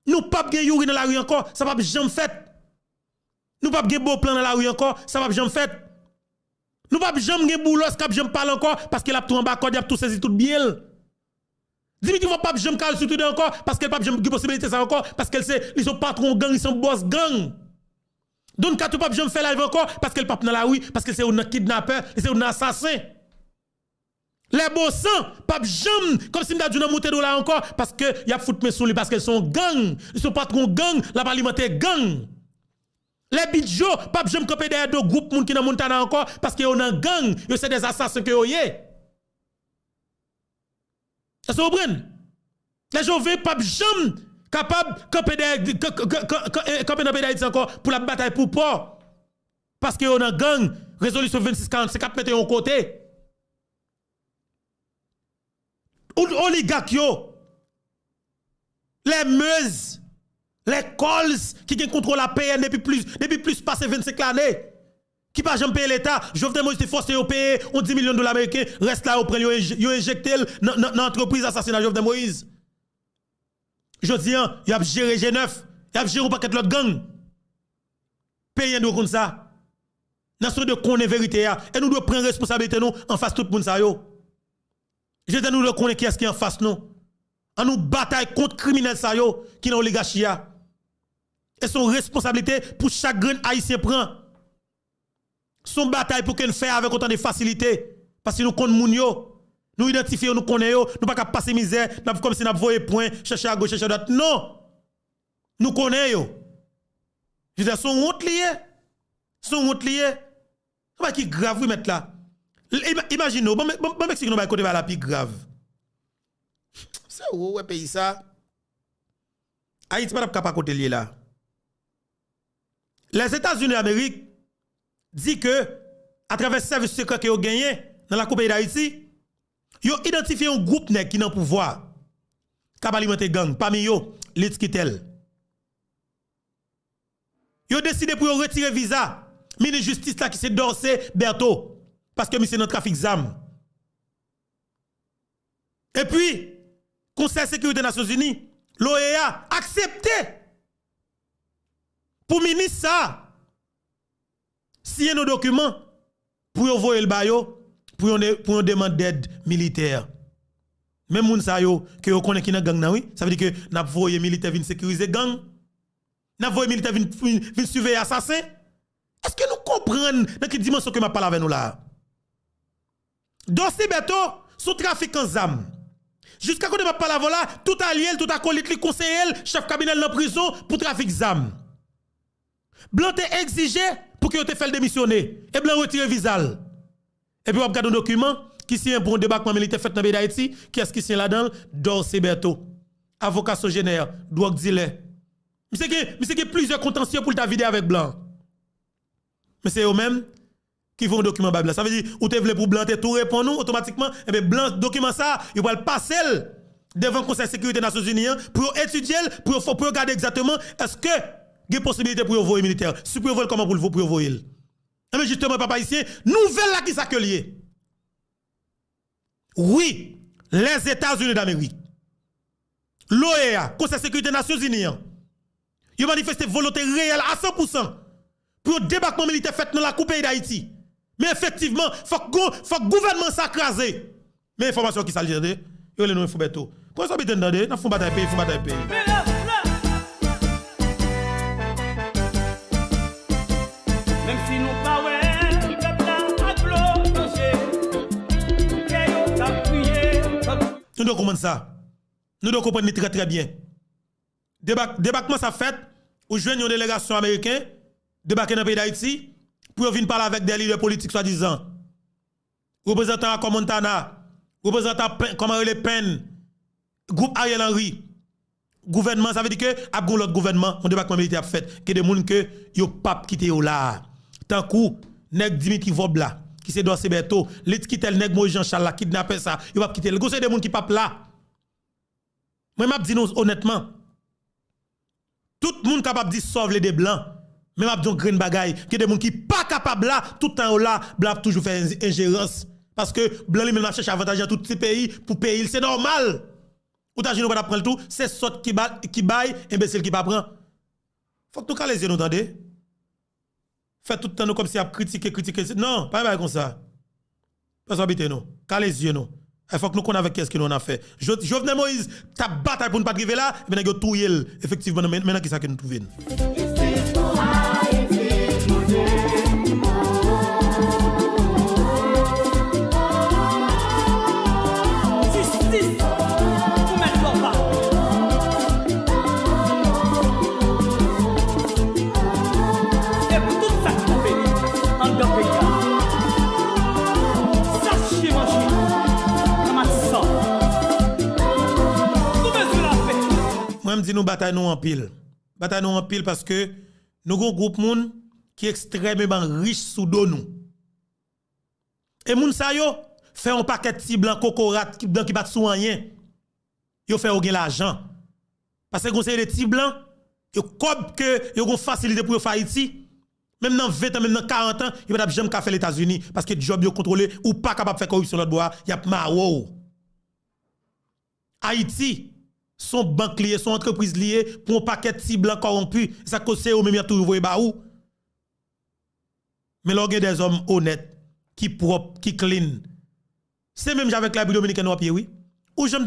Nous pas gagner dans la rue encore, ça pas jamais fait. Nous pas gen beau plan dans la rue encore, ça va jamais fait. Nous pas jamais gen boulos cap jamais parle encore parce qu'elle a tout en bas il a tout saisi tout bien. Dimitri va pas jamais calme sur tout encore parce qu'elle pas jamais possibilité ça encore parce qu'elle sait ils sont patron gang, ils sont boss gang. Donc quand tu pas jamais faire live encore parce qu'elle pas dans la rue parce que c'est un kidnappeur, c'est un assassin. Les bossants pas jamais comme si m'da dû monter de là encore parce que y a fout mes sous lui parce qu'elles sont gang, ils sont patron gang, la parlementaire gang. Les bidjo pas jamais camper derrière deux groupes moun qui dans Montana encore parce que yo nan gang, yo c'est des assassins que yo yé. Est-ce que vous comprenez? Les gens veulent pas jamais capable camper dans pays d'Haïti encore pour la bataille pour pas parce que yo nan gang, résolution 2645 mettez en côté. Oligarques yo, les Meuse, les Cols qui contrôlent la PN depuis plus passé 25 années, qui pas jamais payer l'État, Jovenel Moïse forcé à payer 10 millions de dollars américains, reste là au prend yo injecté dans l'entreprise assassinat Jovenel Moïse. Je dis il a géré G9, il a géré un paquet l'autre gang. Payer nous comme ça. Nation de connaître vérité et nous devons prendre responsabilité nous en face tout le monde ça yo. Je dis nous connaître qui est-ce qui en face nous. En nous bataille contre criminels ça yo qui dans l'oligarchie. Et son responsabilité pour chaque grain haïtien prend. Son bataille pour qu'elle fait avec autant de facilité parce que nous connaissons moun yo. Nous identifions, nous connaissons, nous pas passer misère, comme si nous voyons point, chercher à gauche, chercher à droite. Non. Nous connaissons. Je dis son honte lié. Son honte lié. C'est pas qui grave vous mettre là. Imaginez, bon Mexique nous va côté la plus grave. C'est où ouais pays ça? Haïti pas capable côté lié là. Les États-Unis d'Amérique dit que à travers le service secret qu'ils ont gagné dans la Coupe d'Haïti, ils ont identifié un groupe nèg qui dans pouvoir qui a alimenté gang parmi eux l'Itskitel. Ils ont décidé pour retirer visa ministre justice là qui c'est Dorsey Berto parce que c'est dans trafic d'armes. Et puis Conseil de sécurité des Nations Unies, l'OEA accepté pour ministre ça signer nos documents pour envoyer le bayo pour une demande d'aide militaire. Même moun sa yo que yo connaît qui nan gang nan oui, ça veut dire que n'a voyé militaire vinn sécuriser gang. N'a voyé militaire vinn surveiller assassin. Est-ce que nous comprenons dans quelle dimension que m'a parlé avec nous là? Dossier Beto sous trafiquant d'armes. Jusqu'à quand m'a parlé là, tout allié, tout acolyte, li conseiller, chef cabinet dans prison pour trafic d'armes. Blanc te exigé pour que te fait démissionner et blanc retire visa. Et puis on regarde un document qui signe pour un débarquement militaire fait dans le pays d'Haïti, qui est-ce qui signe là-dedans? Dorsey Berto, avocat sogénaire, drogue dealer. Monsieur qui plusieurs contentieux pour ta vidéo avec blanc. Mais c'est eux-mêmes qui font un document blanc. Ça veut dire ou te voulez pour blanc te tout répond nous automatiquement et bien blanc document ça, il va le passer devant le Conseil de sécurité des Nations Unies pour étudier pour regarder exactement est-ce que il y a possibilité pour envoyer militaire. Si vous voulez comment pour envoyer. Mais justement papa ici, nouvelle là qui s'accueille. Oui, les États-Unis d'Amérique, l'OEA, Conseil de sécurité des Nations Unies, ils ont manifesté volonté réelle à 100% pour le débarquement militaire fait dans la coupe d'Haïti. Mais effectivement, il faut que le gouvernement s'accrase. Mais information qui s'allie, il y a les noms Beto. Pour ça, il y a bataille pays, bataille pays. Même si nous pas ouais, peuple a applaudi, que yo a crié. Nous devons comprendre ça. Nous devons comprendre très très bien. Débarquement ça fait, ou joignent une délégation américaine, débarquer dans le pays d'Haïti, pour venir parler avec des leaders politiques soi-disant. Représentant à Montana, représentant comment Le Pen, groupe Ariel Henry. Gouvernement, ça veut dire que, après l'autre gouvernement, on débarquement militaire fait, que des gens que yo pas quitté là. Tant coup, nèg Dimitri Vobla, qui c'est Dorsey Berto, l'Itskitel nèg Moïse Jean-Charles qui kidnappé ça, yo pas quitter. Le conseil des gens qui pas là. Moi m'a dit nous honnêtement, tout le monde capable de sauver les blancs. Mais m'a dit un grain bagaille, que des gens qui pas capable là, tout le temps là, blanc toujours faire ingérence parce que blanc lui même cherche avantage dans tout ces pays pour payer, c'est normal. Ou t'as pas prendre tout, c'est sort qui baille, imbécile qui pas prend. Faut que nous calez nous entendez. fait tout le temps nous comme si a critiqué. Non, pas comme ça. Pas habiter nous. Car les yeux nous. Il faut que nous connaissions avec qu'est-ce que nous on a fait. Jovenel Moïse, ta bataille pour ne pas arriver là, mais nous tout effectivement maintenant qui ça que nous trouvons. Moi, je dis nous bataille nous en pile. Bataille nous en pile parce que nous avons un groupe moun qui est extrêmement riche sous dos nous. Et moun sa yo fait un paquet de petits blancs cocorat qui bat sous rien. Yo fait gagner l'argent. Parce que conseil les petits blancs, yo comme que yo gon facilité pour faire Haïti. Même dans 20 ans, même dans 40 ans, yo pas jamais faire les États-Unis parce que job yo contrôlé ou pas capable faire corruption l'autre bois, y a marou. Haïti son banque liée, son entreprise liée pour un paquet de petits blancs corrompus, ça cause au même tout voyer ba ou. Mais l'orgue des hommes honnêtes qui propre, qui clean. C'est même avec la dominicaine au pied oui. Ou j'aime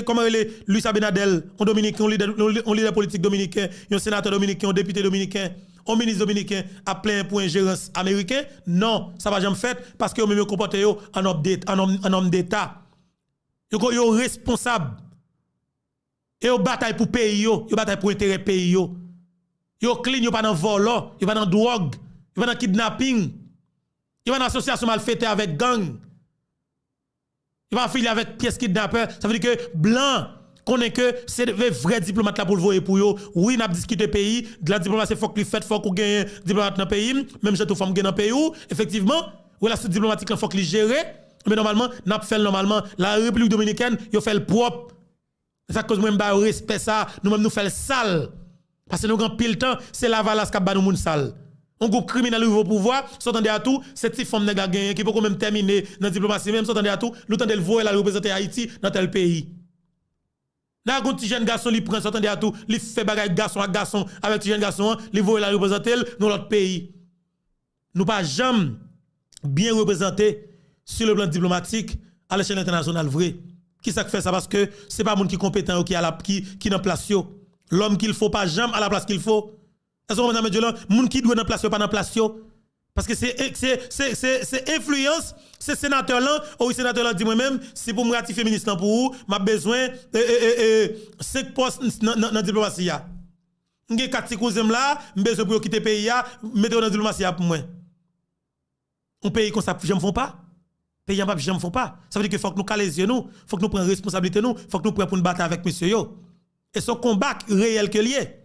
comment Luis Abinadel, un dominicain, un leader politique dominicain, un sénateur dominicain, un député dominicain, un ministre dominicain a plein pour ingérence américain. Non, ça va jamais fait parce que vous même comporté en homme d'État. Yo responsable. Et yo bataille pour pays yo bataille pour intérêt pays yo. Yo clean, yo pas dans vol, yo pas dans drogue, yo pas dans kidnapping. Yo pas dans association malfaitée avec gang. Yo pas affilié avec pièce kidnappeur. Ça veut dire que blanc connaît que c'est vrai diplomate là pour le voyer pour yo. Oui, n'a discuté pays, de la diplomatie faut que lui fait faut qu'on gagne diplomate dans pays, même j'ai tout femme gagne dans pays où effectivement, relation diplomatique là faut que lui gérer. Mais normalement, n'a fait normalement la République dominicaine, yo fait le propre. C'est ça cause moi m'ba respect ça, nous-même nous fait le sale. Parce que nous avons pile temps, c'est la valasse qui ba nous moun sale. Un groupe criminel au pouvoir, s'entendez à tout, cette petite femme nèg gagné qui peut même terminer dans la diplomatie même s'entendez à tout, nous tendez le voir la représenter Haïti dans tel pays. Là un petit jeune garçon li prend s'entendez à tout, li fait bagaille garçon à garçon avec petit jeune garçon, li voit la représenter dans l'autre pays. Nous pas jamais bien représenté sur le plan diplomatique à l'échelle internationale vrai. Qui ça fait ça parce que c'est pas monde qui compétent qui à la qui dans place yo. L'homme qu'il faut pas jamais à la place qu'il faut. Est-ce que madame Diolan, monde qui doit dans place yo pas dans place yo parce que c'est influence, c'est sénateur là, ou sénateur là dit moi-même, si pour me ratifier ministre pour vous, m'a besoin 5 postes dans diplomatie ya. M'gé 4 cousins là, besoin pour quitter pays ya, mettez dans diplomatie pour moi. Un pays comme ça jamais font pas. Pays en jamais font pas. Ça veut dire qu'il faut que nous calions les yeux nous, faut que nous prenions responsabilité nous, faut que nous prenions pour nous battre avec monsieur yo. Et ce combat réel que lié.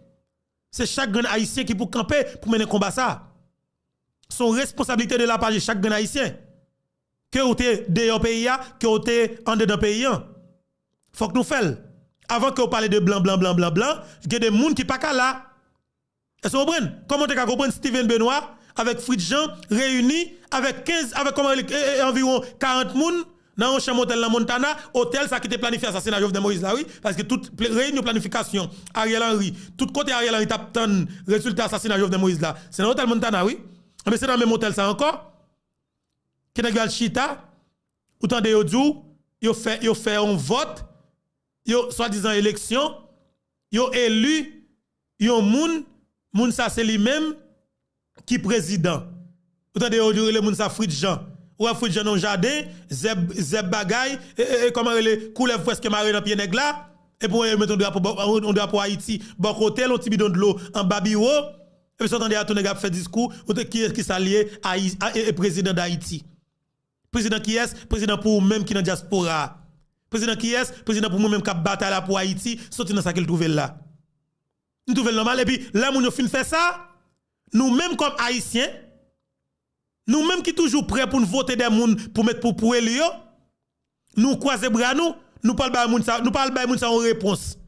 C'est chaque grand haïtien qui pour camper pour mener combat ça. Son responsabilité de la part de chaque grand haïtien. Que vous êtes dehors pays que vous êtes en dedans pays. Faut que nous fassions. Avant que vous parlez de blanc, il y a des gens qui pas là. Est-ce que vous comprenez? Comment vous comprenez Steven Benoît avec Fritz Jean réunis avec 15 avec environ 40 personnes dans un champ hôtel dans Montana, hôtel ça qui était planifié assassinat Jovenel Moïse là oui parce que toute réunion planification Ariel Henry, tout côté Ariel Henry t'a tant résultat assassinat Jovenel Moïse là. C'est dans hôtel Montana oui. Mais c'est dans le même hôtel ça encore. Qui n'a pas chita ou tande yo djou, yo fait un vote, yo soi-disant élection, yo élu yon moun ça c'est lui-même qui président. Vous entendez le moun sa Fritz Jean. Ou Fritz Jean dans jardin, zeb bagay et comment le coulev presque maré dans pied nèg là et pour mettre on doit pour Haïti, bon côté l'on petit bidon de l'eau en babiro et puis entendez à ton nèg fait discours qui s'allié à président d'Haïti. Président qui est président pour même qui dans diaspora. Président qui est président pour même qui bataille pour Haïti, sorti dans ça qu'il trouve là. Nous trouve normal et puis là moun yo fin fait ça. Nous même comme haïtiens, nous même qui toujours prêts pour nous voter des gens pour mettre pour élire, nous croiser bras nous parle ba moun ça, nous parle ba moun ça en réponse.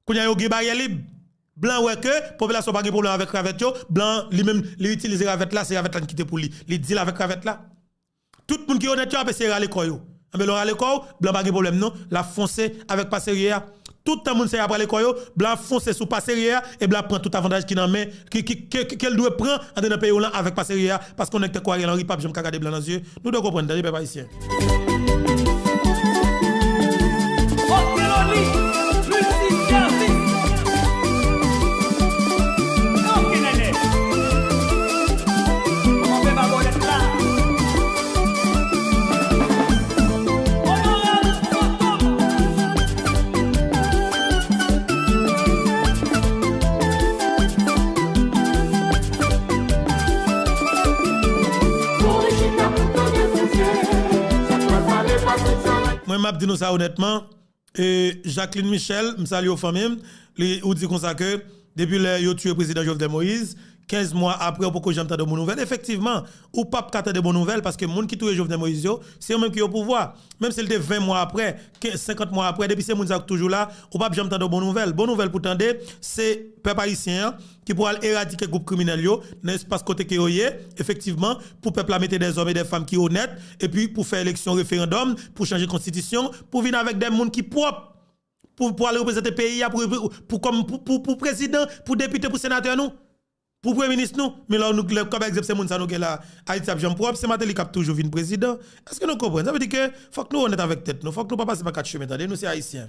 Quand y a yo gen barrière libre, blanc ouais que population pas de problème avec cravate yo, blanc lui même lui utiliser cravate là, c'est cravate là qui quitter pour lui. Lui dit avec cravate là. Tout le monde qui est honnête yo a essayer à l'école yo. Mais leur à l'école, blanc pas de problème non, la foncer avec passeria. tout le monde c'est après l'école, blanc fonce sous passeria et blanc prend tout avantage qui dans main qu'elle doit prendre dans le pays avec passeria parce qu'on est quoi Henri Pape j'aime regarder blanc dans les yeux. Nous devons comprendre les peuple haïtien. Moi, je dis nous ça honnêtement. Jacqueline Michel, je salue aux familles. Ou dit comme ça que depuis le tué le président Jovenel Moïse, 15 mois après, pourquoi j'entends de bonnes nouvelles? Effectivement, ou pas qu'attendre de bonnes nouvelles parce que les gens qui tuent Jovenel Moïse, c'est eux-mêmes qui ont au pouvoir. Même si c'était 20 mois après, 50 mois après, depuis ces gens qui toujours là, ou pas j'entends de bonnes nouvelles. Bonne nouvelle pour tendre, c'est peuple haïtien qui pourra éradiquer le groupe criminel dans l'espace côté qui est, effectivement, pour peuple mettre des hommes et des femmes qui sont honnêtes, et puis pour faire élection, référendum, pour changer la constitution, pour venir avec des gens qui propres. Pour aller représenter le pays, pour président, pour député, pour sénateur, nous, pour premier ministre, nous. Mais là, nous, comme exemple, c'est moun ça nous là, Haïti a propre, c'est Matéli qui a toujours vu président. Est-ce que nous comprenons? Ça veut dire que faut que nous honnêtes avec tête, nous, faut que nous pas passer par quatre chemins, nous c'est haïtiens.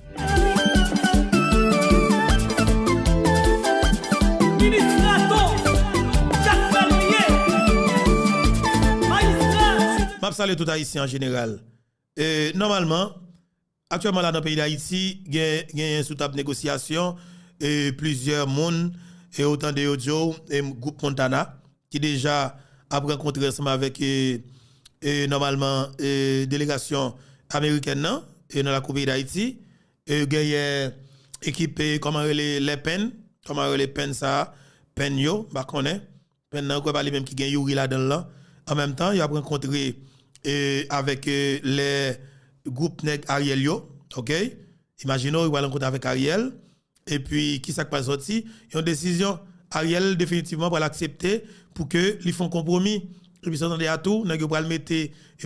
Je salue tout haïtien en général. Normalement, actuellement, là, dans le pays d'Haïti, il y a une sous-table négociation et plusieurs monde et autant de audio et groupe Montana qui déjà a rencontré ensemble avec normalement délégation américaine et dans la Coupe d'Haïti et il y a équipe comment les peines ça peine yo bah connaît peine nan quoi parler même qui gagne Yuri là dedans là en même temps il a rencontré avec les groupe nèg Ariel yo, OK? Imaginons il va rencontrer avec Ariel et puis qui ça pas sorti, une décision Ariel définitivement pour l'accepter pour que ils font compromis et puis s'entendait à tout, nèg va le mettre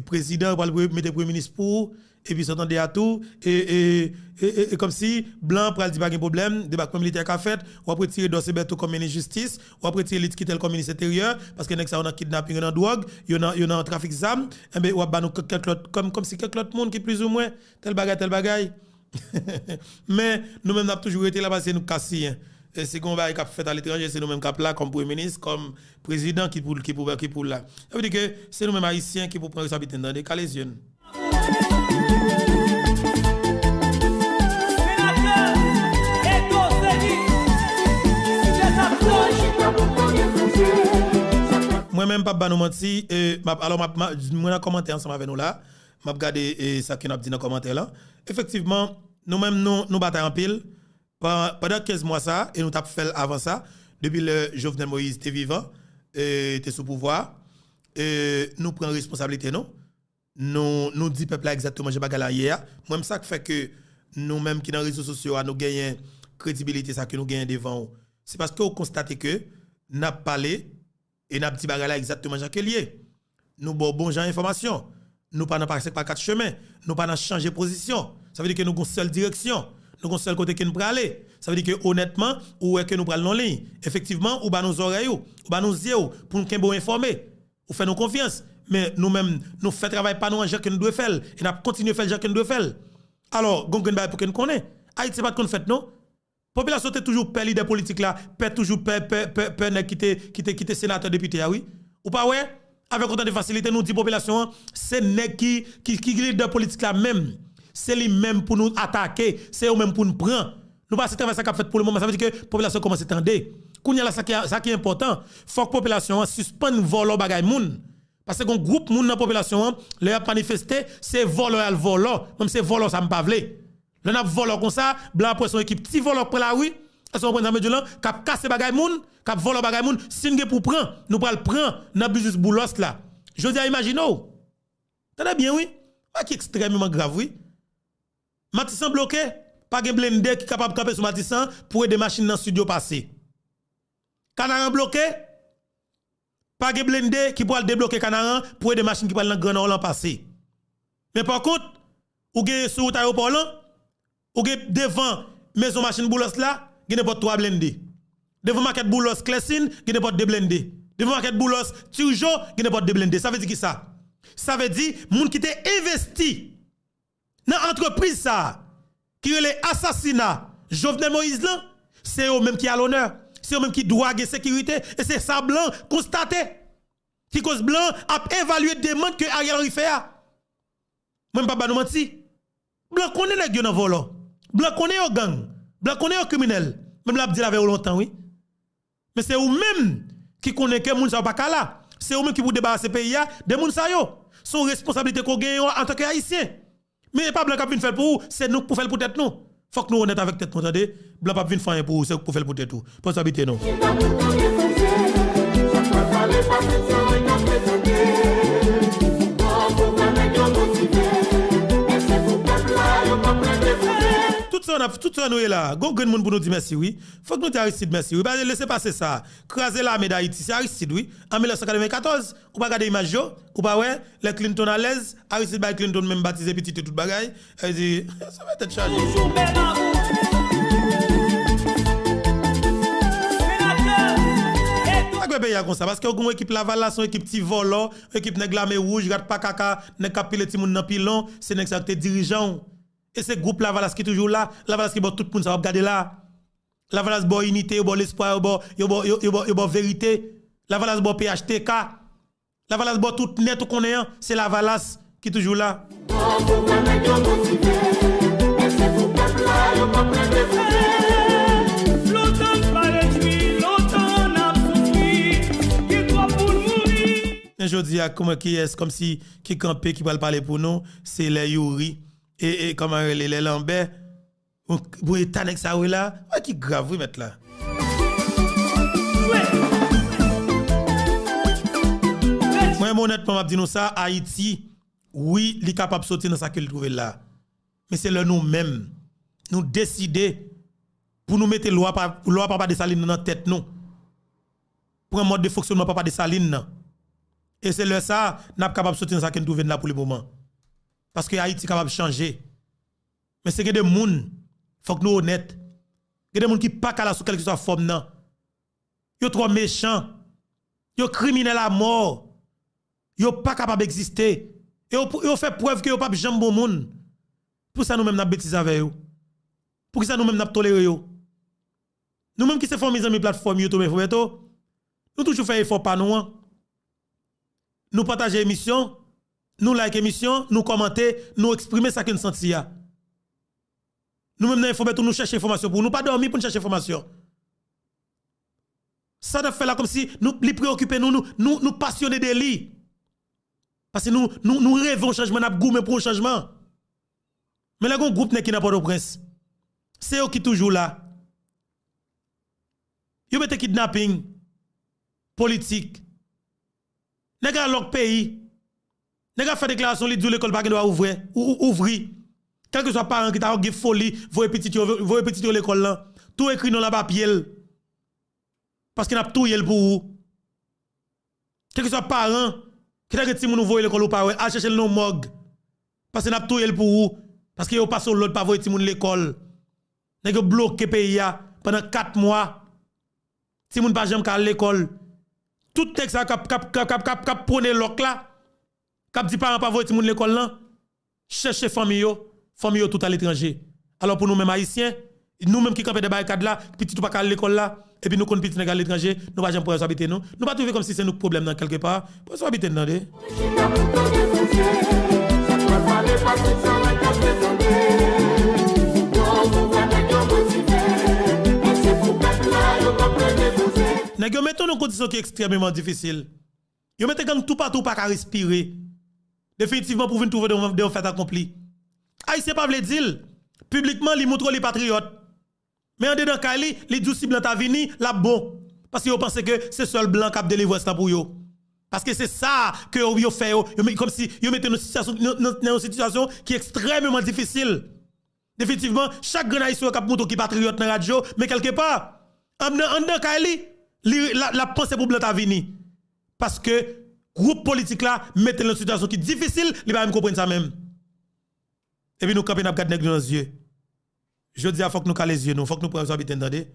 président va le mettre premier ministre pour et puis s'entendait à tout et comme si blanc pour dire pas de problème, débarquement militaire qu'a fait, ou après tirer dossier Beto comme ministre justice, ou après tirer lit quitter comme ministre intérieur parce que nèg ça on a kidnapping dans drogue, il y a trafic d'armes, et ben ou ba nous comme si quelques autres monde qui plus ou moins tel bagaille. Mais nous même n'a toujours été là parce que nous casser et c'est qu'on va fait à l'étranger, c'est nous même cap là comme premier ministre, comme président qui pour là. Ça veut dire que c'est nous même haïtiens qui pour prendre responsabilité dans des calaisiens. Moi-même, pas nous menti, alors moi commenté ensemble avec nous là, m'a regardé ça qui n'a dit dans commentaire là. Effectivement, nous-mêmes nous bataillons en pile pendant 15 mois ça et nous t'avons fait avant ça depuis le Jovenel Moïse était vivant était sous pouvoir nous prenons responsabilité nous dit peuple exactement j'ai pas hier moi ça fait que nous-mêmes qui dans les réseaux sociaux nous gagnons crédibilité ça que nous gagnons devant c'est parce que vous constatez que n'a parlé et n'a dit bagala exactement Jacques lié. Nous bon genre information. Nous pas passer par quatre chemins, nous pas changer position. Ça veut dire que nous avons une seule direction, nous avons un seul côté que nous prenons aller. Ça veut dire que honnêtement, où est que nous prenons en ligne. Effectivement, ou ba nos oreilles, ou ba nos yeux pour nous bien informer. Ou faire nous confiance, mais nous-mêmes nous fait travail pas nous en que nous devons faire et nous continuer faire que nous devons faire. Alors, gongen ba pour que nous connaît. Haïti pas qu'on fait non. Population est toujours peur leader politique là, peur toujours peur quitter sénateur député oui. Ou pas ouais, avec autant de facilité nous dit population c'est nèg qui leader politique là même, c'est lui même pour nous attaquer, c'est eux même pour nous prendre. Nous pas c'est ça qu'a fait pour le moment, ça veut dire que population commence à tendre. Kounya là ça qui est important, faut que population suspende voler bagay moun. Parce que un groupe moun dans population les a manifesté, c'est voler, même c'est voler ça me pas vle. Le n'a volé comme ça, blanc pour son équipe, petit voleur pour la rue, est-ce qu'on prend dans médian cap casser bagay moun, cap voler bagay moun, singe pour prendre, nous pral prendre dans business boulos là. Je dis imaginez. T'as bien oui, pas qui extrêmement grave oui. Matissan bloqué, pas de blender qui capable de camper sur Matissan pour aider machines dans studio passer. Canaran bloqué, pas de blender qui pourra débloquer Canaran pour aider machines qui parlent dans Grand Nord passer. Mais par contre, ou gagne sur aéroport là, ou devant maison machine boulos là, il n'y a pas 3 blendés. Devant market boulos Clessin, il n'y a pas 2 blendés. Devant market boulos toujours, il n'y a pas 2 blendés. Ça veut dire qui ça? Ça veut dire moun qui t'est investi dans l'entreprise ça, qui est l'assassinat Jovenel Moïse là, c'est eux même qui a l'honneur, c'est eux même qui doit la sécurité et c'est ça blanc constaté. Qui cause blanc a évalué des demandes que Ariel Henry fait. Même pas nous menti. Blanc connaît les gens dans volant. Blanc connaît les gang. Blanc connaît les criminels. Même là dit la veille longtemps oui. Mais c'est eux même qui connaît que moun sa pas là. C'est eux même qui pour débarrasser pays de moun sa yo. Son responsabilité qu'on gagne en tant qu'haïtien. Mais pas blanc qui vient faire pour vous, c'est nous pour faire pour tête nous. Faut que nous honnête avec tête nous attendez. Blanc pas vient faire pour vous, c'est pour faire pour tête tout. Responsabilité non. Tout ça nous est là. Go grand monde pour nous dire merci oui. Faut que nous Aristide merci oui. Pas laisser passer ça. Craser l'armée d'Haïti, c'est Aristide oui. En 1994, ou pas regarder image yo, ou pas ouais, les Clinton à l'aise, Aristide by Clinton même baptisé petit tout bagaille. Elle dit ça va être chargé. Comme ça parce que une équipe Laval là son équipe petit volant, équipe nèg l'armée rouge, regarde pas caca, nèg ka pile ti moun nan pilon, c'est nèg ça qui dirigeant. Et ce groupe Lavalas qui est toujours là, Lavalas qui bon tout le monde ça va regarder là. Lavalas bon unité, bon l'espoir, bon vérité. Lavalas bon PHTK. Lavalas bon tout net tout connaît, c'est Lavalas qui est toujours là. Je dis comment qui est comme si qui campé qui va parler pour nous, c'est les Yuri et comment les Lambert pour état nek ça là, qui grave oui mettre là. Moi honnêtement m'a dit nous ça Haïti oui, il est capable de sortir dans ça qu'il trouve là. Mais c'est le nous même nous décider pour nous mettre loi papa de saline dans tête nous. Pour un mode de fonctionnement papa de saline. Et c'est le ça, n'a pas capable de sortir dans ça qu'on trouve là pour le moment. Parce que Haïti est capable de changer. Mais c'est que des gens, faut que nous honnêtes. Il y a des gens qui ne sont pas là sous quelque soit forme non. Ils sont trop méchants. Ils sont criminels à mort. Ils ne sont pas capables d'exister. Et ils fait preuve que ils ne sont pas jamais bon monde. Pour ça nous même n'a bêtise avec eux. Pour ça nous même n'a toléré eux. Nous même qui se formons dans mes plateformes YouTube nous toujours fait effort par nous. Nous partager émission, nous like émission, nous commenter, nous exprimer ça que nous sentons. Nous même nous nous chercher information pour nous pas dormir pour nous chercher information. Ça doit faire là comme si nous les préoccuper nous passionner de lui. Parce que nous rêvons changement, nous goûter pour un changement. Mais là un groupe qui n'a pas de prince. C'est eux qui toujours là. Ils mettent kidnapping politique. Nègre l'autre pays. Nègre fait déclaration li dit l'école pas doit ouvrir. Quel que soit parent qui t'a eu folie, voye petit l'école là. Tout écrit dans la papier. Parce qu'il n'a tout yel pour vous. Quel que soit parent qui t'a dit moun voye l'école ou pas a chercher le nom morgue. Parce qu'il n'a tout yel pour vous. Parce qu'il pas sur l'autre pas voye ti moun l'école. Nègre bloqué pays pendant 4 mois. Ti moun pas jamais à l'école. Tout texte ça cap prôner l'oc là cap dit parents pas voyer ti moun l'école là chercher famille tout à l'étranger. Alors pour nous même haïtiens nous même qui camper des barricades là petit tout pas à l'école là et puis nous connait petit à l'étranger nous pas jamais pour habiter nous pas trouver comme si c'est nous problème dans quelque part pour habiter dans des Nèg yo mettons une condition qui est extrêmement difficile. Yo mettez gang tout partout pas respirer. Définitivement pour venir trouver des faits accomplis. Haïtien pas vle dire publiquement li montre les patriotes. Mais en dedans Kali, li dou si blanc ta vini la bon parce que yo pense que c'est seul blanc qui a délivré ça pour yo. Parce que c'est ça que yo fait comme si yo mettez une situation qui est extrêmement difficile. Définitivement chaque grand haïtien qui montre qui patriote dans radio mais quelque part en dedans Kali la pensée pour blanc ta vini parce que groupe politique là mettent dans une situation qui est difficile, il va même comprendre ça même. Et puis nous camper n'a regarder dans les yeux. Je dis, il faut que nous calons les yeux, il faut que nous prenions ça, entendez?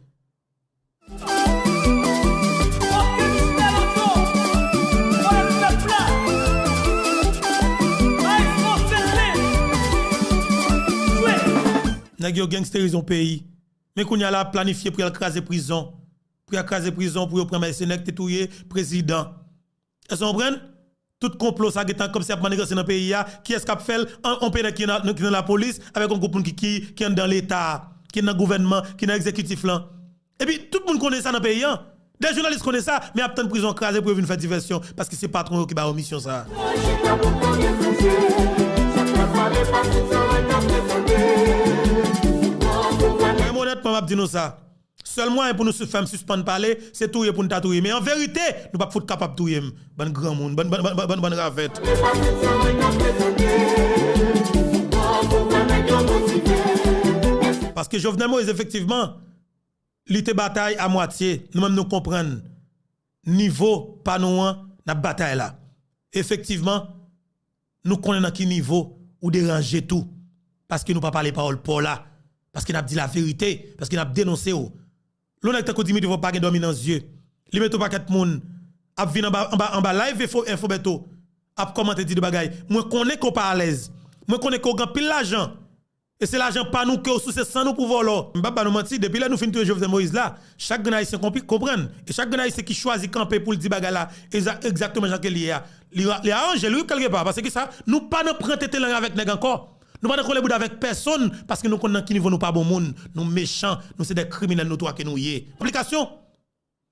Nèg yo gangsterisé pays. Mais qu'on y a la planifié pour écraser prison. Pour écraser prison pour prendre mercenaires tétouyer président. Est-ce qu'on comprend? Tout complot ça est comme si a négocié dans le pays qui est-ce qu'a fait on peut qui dans la police avec un groupe qui est dans l'état, qui est dans le gouvernement, qui est dans l'exécutif là. Et puis tout le monde connaît ça dans le pays. Des journalistes connaissent ça, mais après de prison écrasée pour venir faire diversion parce que c'est patron qui va en mission ça. Honnêtement, je dis nous ça. Seulement pour nous faire suspendre parler, c'est tout pour nous tatouer. Mais en vérité, nous pas foutre capable de tout. Bon grand monde, bonne ravette. Parce que Jovenel Moïse, effectivement, il était bataille à moitié. Nous-mêmes nous comprenons. Niveau, pas nous, la bataille là. Effectivement, nous connaissons à quel niveau ou déranger tout. Parce que nous pas parler parole pour là. Parce qu'il a dit la vérité, parce qu'il a dénoncé. L'honnête que dit il faut pas que dormir dans les yeux. Il met tout paquet de monde a venir en bas live info beto a commenter dit de bagaille. Moi connais qu'on pas à l'aise. Moi connais qu'on gagne pile l'argent. Et c'est l'argent pas nous que sous c'est sans nous pour voler. M'pa nous mentir depuis là nous fin tout Jovenel Moïse là. Chaque haïtien comprendre et chaque haïtien qui choisit camper pour le dire bagaille là exactement Jean que lié. Il arrange lui quelque part parce que ça nous pas nous prendre tête avec nèg encore. Nous ne pouvons pas avec personne parce que nous connaissons qui niveau nous pas bon monde, nous méchants, nous c'est des criminels nous toi que nous y. Application.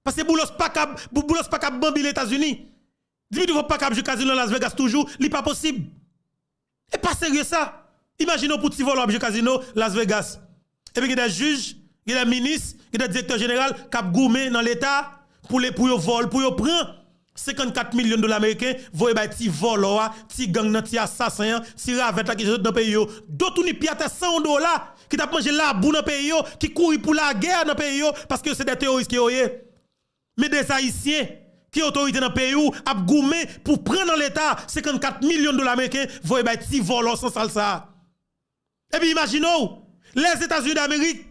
Parce que Boulos pas cap bambi les États-Unis. Dis vous pas cap jouer casino Las Vegas toujours, li pas possible. Et pas sérieux ça. Imaginez pour petit voler jouer casino Las Vegas. Et puis il y a des juges, il y a des ministres, il y a des directeurs généraux cap gourmet dans l'état pour yo vol, pour yo prendre 54 millions de dollars américains, voyez ba ti volo, ti gang nan ti assassin, ti ravette qui dans pays yo. D'autres ni piate 100 dollars qui t'a mangé la boue dans pays yo, qui couri pour la guerre dans pays yo parce que c'est des terroristes qui oyé. Mais des haïtiens qui autorité dans pays yo a goumé pour prendre dans l'état 54 millions de dollars américains, voyez ba ti volo sans salsa. Et puis imaginez les États-Unis d'Amérique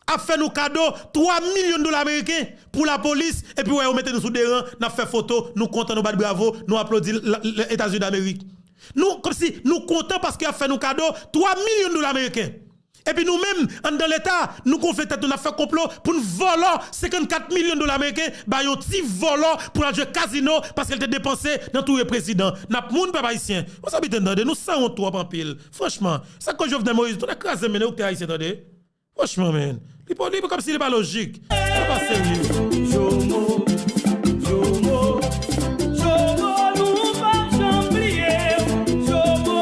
a fait nos cadeaux 3 millions de dollars américains pour la police et puis ouais on mettez nous sous des rangs, n'a fait photo, nous comptons nous battre bravo, nous applaudissons les États-Unis d'Amérique. Nous comme si nous comptons parce qu'il a fait nos cadeaux 3 millions de dollars américains. Et puis nous-mêmes dans l'état, nous confessons nous a fait complot pour nous voler 54 millions de dollars américains, bah un petit volant pour aller jouer casino parce qu'elle était dépensé dans tout le président. N'a moun peuple haïtien. On s'habite entendez, nous sans toi en pile. Franchement, ça que Jovenel Moïse, tout écrasé mais nous haïtien entendez. Franchement, man. Il n'est pas comme s'il n'est pas logique. C'est pas sérieux. Jomo, nous pas chambrier. Jomo,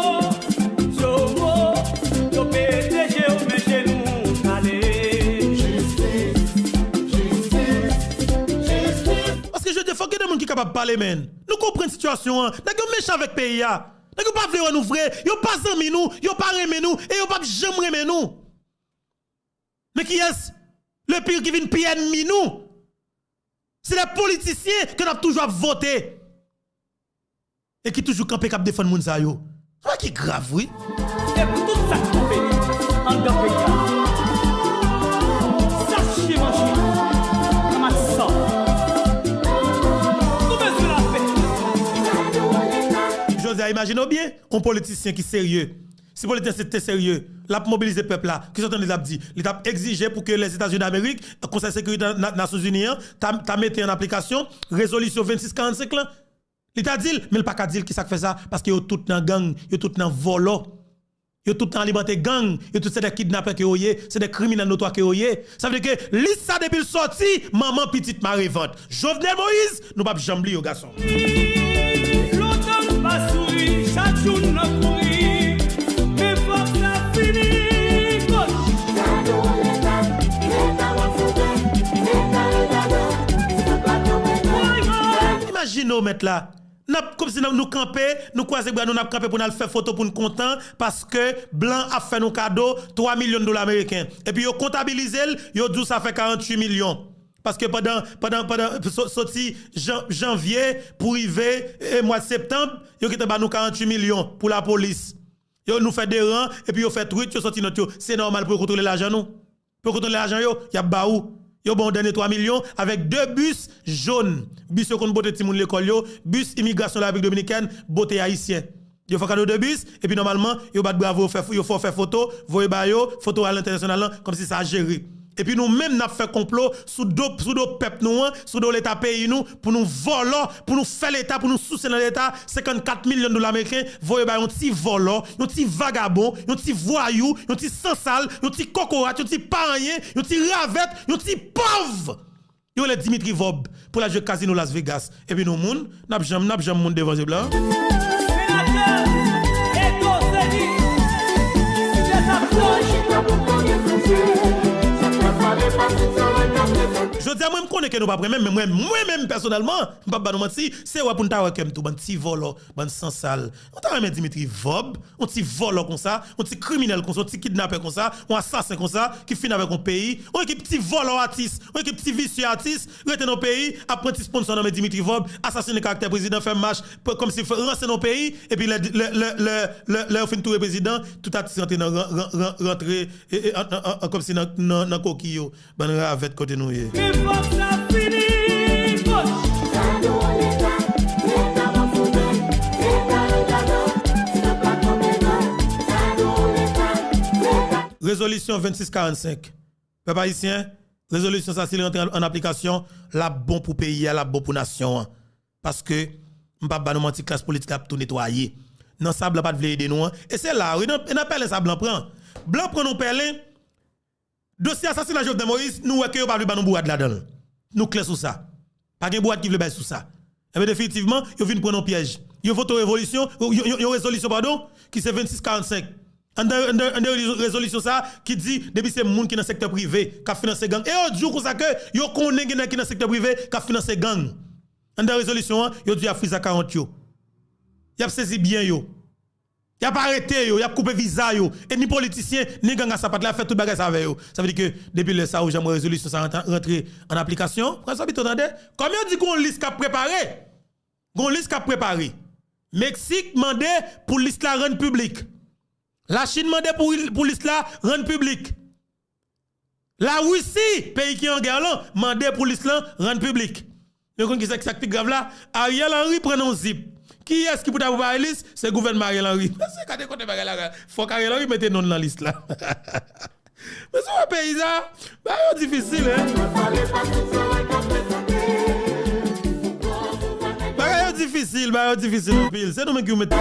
yo PDG ou mettez nous aller. Justice. Parce que je te faut que des gens qui sont capables de parler, man. Nous comprenons la situation. Nous sommes méchants avec le pays. Nous ne pas vouloir nous vrai. Nous pas aimé nous. Nous pas aimé nous. Et nous pas jamais aimé nous. Mais qui est-ce? Le pire qui vient pire ennemi nous. C'est les politiciens que nous avons toujours voté. Et qui toujours campé cap défendre moun sa yo. C'est qui grave, oui. Et pour tout ça qu'on fait, en dans pays, sachez manger, comme ça. Nous besoin la paix. José, imaginez bien, un politicien qui est sérieux. Si le politicien était sérieux, l'a mobilisé le peuple là, qui sont en train de dire, il a exigé pour que les États-Unis d'Amérique, le Conseil de sécurité des Nations Unies, t'a mis en application, résolution 2645 là. Il t'a dit, mais il pas qu'à dire qui ça fait ça, parce qu'il y a tout dans gang, il y a tout dans volo, il y a tout dans liberté gang, il y a tout des kidnappeurs qui oyé, c'est des criminels notoires qui oyé. Ça veut dire que liste ça depuis le sorti, maman petite marée vente. Jovenel Moïse, nous pas jamais oublier aux garçons. L'automne pas souri, chaque jour nous courir. Imaginez mettre là, comme si nous camper, nous croiser nous n'a camper pour nous faire photo pour nous content parce que blanc a fait nos cadeaux 3 millions de dollars américains et puis yo comptabiliser, yo dit ça fait 48 millions. Parce que pendant sorti janvier pour arriver mois de septembre, yo qui ba nous 48 millions pour la police. Yo nous fait des rangs et puis yo fait truc, yo sorti notre c'est normal pour contrôler l'argent nous. Pour contrôler l'argent, il y a baou. Yo bon donné 3 millions avec 2 bus jaunes. Bus qu'on botte ti moun l'école yo, bus immigration de la République dominicaine, botte haïtien. Yo faut cadeau de bus et puis normalement yo bat bravo yo faut faire photo, voyer ba yo, photo à l'international comme si ça a géré. Et puis nous même n'a fait complot sous dos peuple nous, sous dos l'état pays nous pour nous voler, pour nous faire l'état, pour nous soutenir l'état 54 millions de dollars américains, voyer ba un petit volant, un petit vagabond, un petit voyou, un petit sans sale, un petit cocorat, un petit parien, un petit ravette, un petit pauvre. Yo le Dimitri Vob pour la jeu casino Las Vegas. Et puis nous moun, n'a jamais moun devant ce blanc. Je dis à moi, je connais que nous pas même, mais moi-même personnellement, je ne pas nous mentir, c'est pour nous avoir comme tout, un petit volant, un sans sale. On t'a remis Dimitri Vob, un petit volant comme ça, un petit criminel comme ça, un petit kidnappeur comme ça, un assassin comme ça, qui finit avec un pays, un petit volant artiste, un petit vicieux artiste, rete dans le pays, apprenti sponsor dans Dimitri Vob, assassiner le caractère président, faire marche comme si rentre dans le pays, et puis le fin tout le président, tout artiste rentrer comme si dans le coquille, ben avec côté nous. Résolution 2645. Peuple haïtien, résolution ça, s'il rentre en application, la bon pour pays, la bon pour nation. Parce que, m'pa ba nous mentir classe politique a tout nettoyer. Non, ça blanc pas de vle aider nous. Et c'est là, on appelle ça blanc prend. Blanc prend nous perlin. Dossier assassinat Jovenel Moïse, nous ouais que yo pas vle ba nous boîte là-dedans. Nous clair sur ça. Pas de boîte qui veut bailler sur ça. Et bien définitivement, yo vinn prendre un piège. Yo vote révolution, yo résolution pardon, qui c'est 2645. En résolution ça qui dit depuis c'est monde qui dans secteur privé qui a financé gang et on dit comme ça que yo connaît qui dans secteur privé qui a financé gang. En résolution yo dit a frise à 40 yo. Y a saisi bien yo. Y a pas arrêté yo, y a coupé visa yo et ni politicien ni gang à sa patte la fait tout bagage avec yo. Ça veut dire que depuis le ça où j'aimerais résolution ça rentrer en application. Quand ça attendez, combien dit qu'on liste qu'a préparé? Gon liste qu'a préparé. Mexique mandé pour liste la rendre publique. La Chine mandé pour liste la rendre publique. La Russie, pays qui est en guerre là, mandé pour liste la rendre publique. Mais quand qui c'est ça qui grave là, Ariel Henry prend un zip. Qui est-ce qui peut avoir la liste? C'est le gouvernement Ariel Henry. C'est quand côté bagay là, faut qu'Ariel Henry mette non dans la liste là. Mais c'est un pays ça, bah difficile hein. Bah difficile, c'est nous qui mettons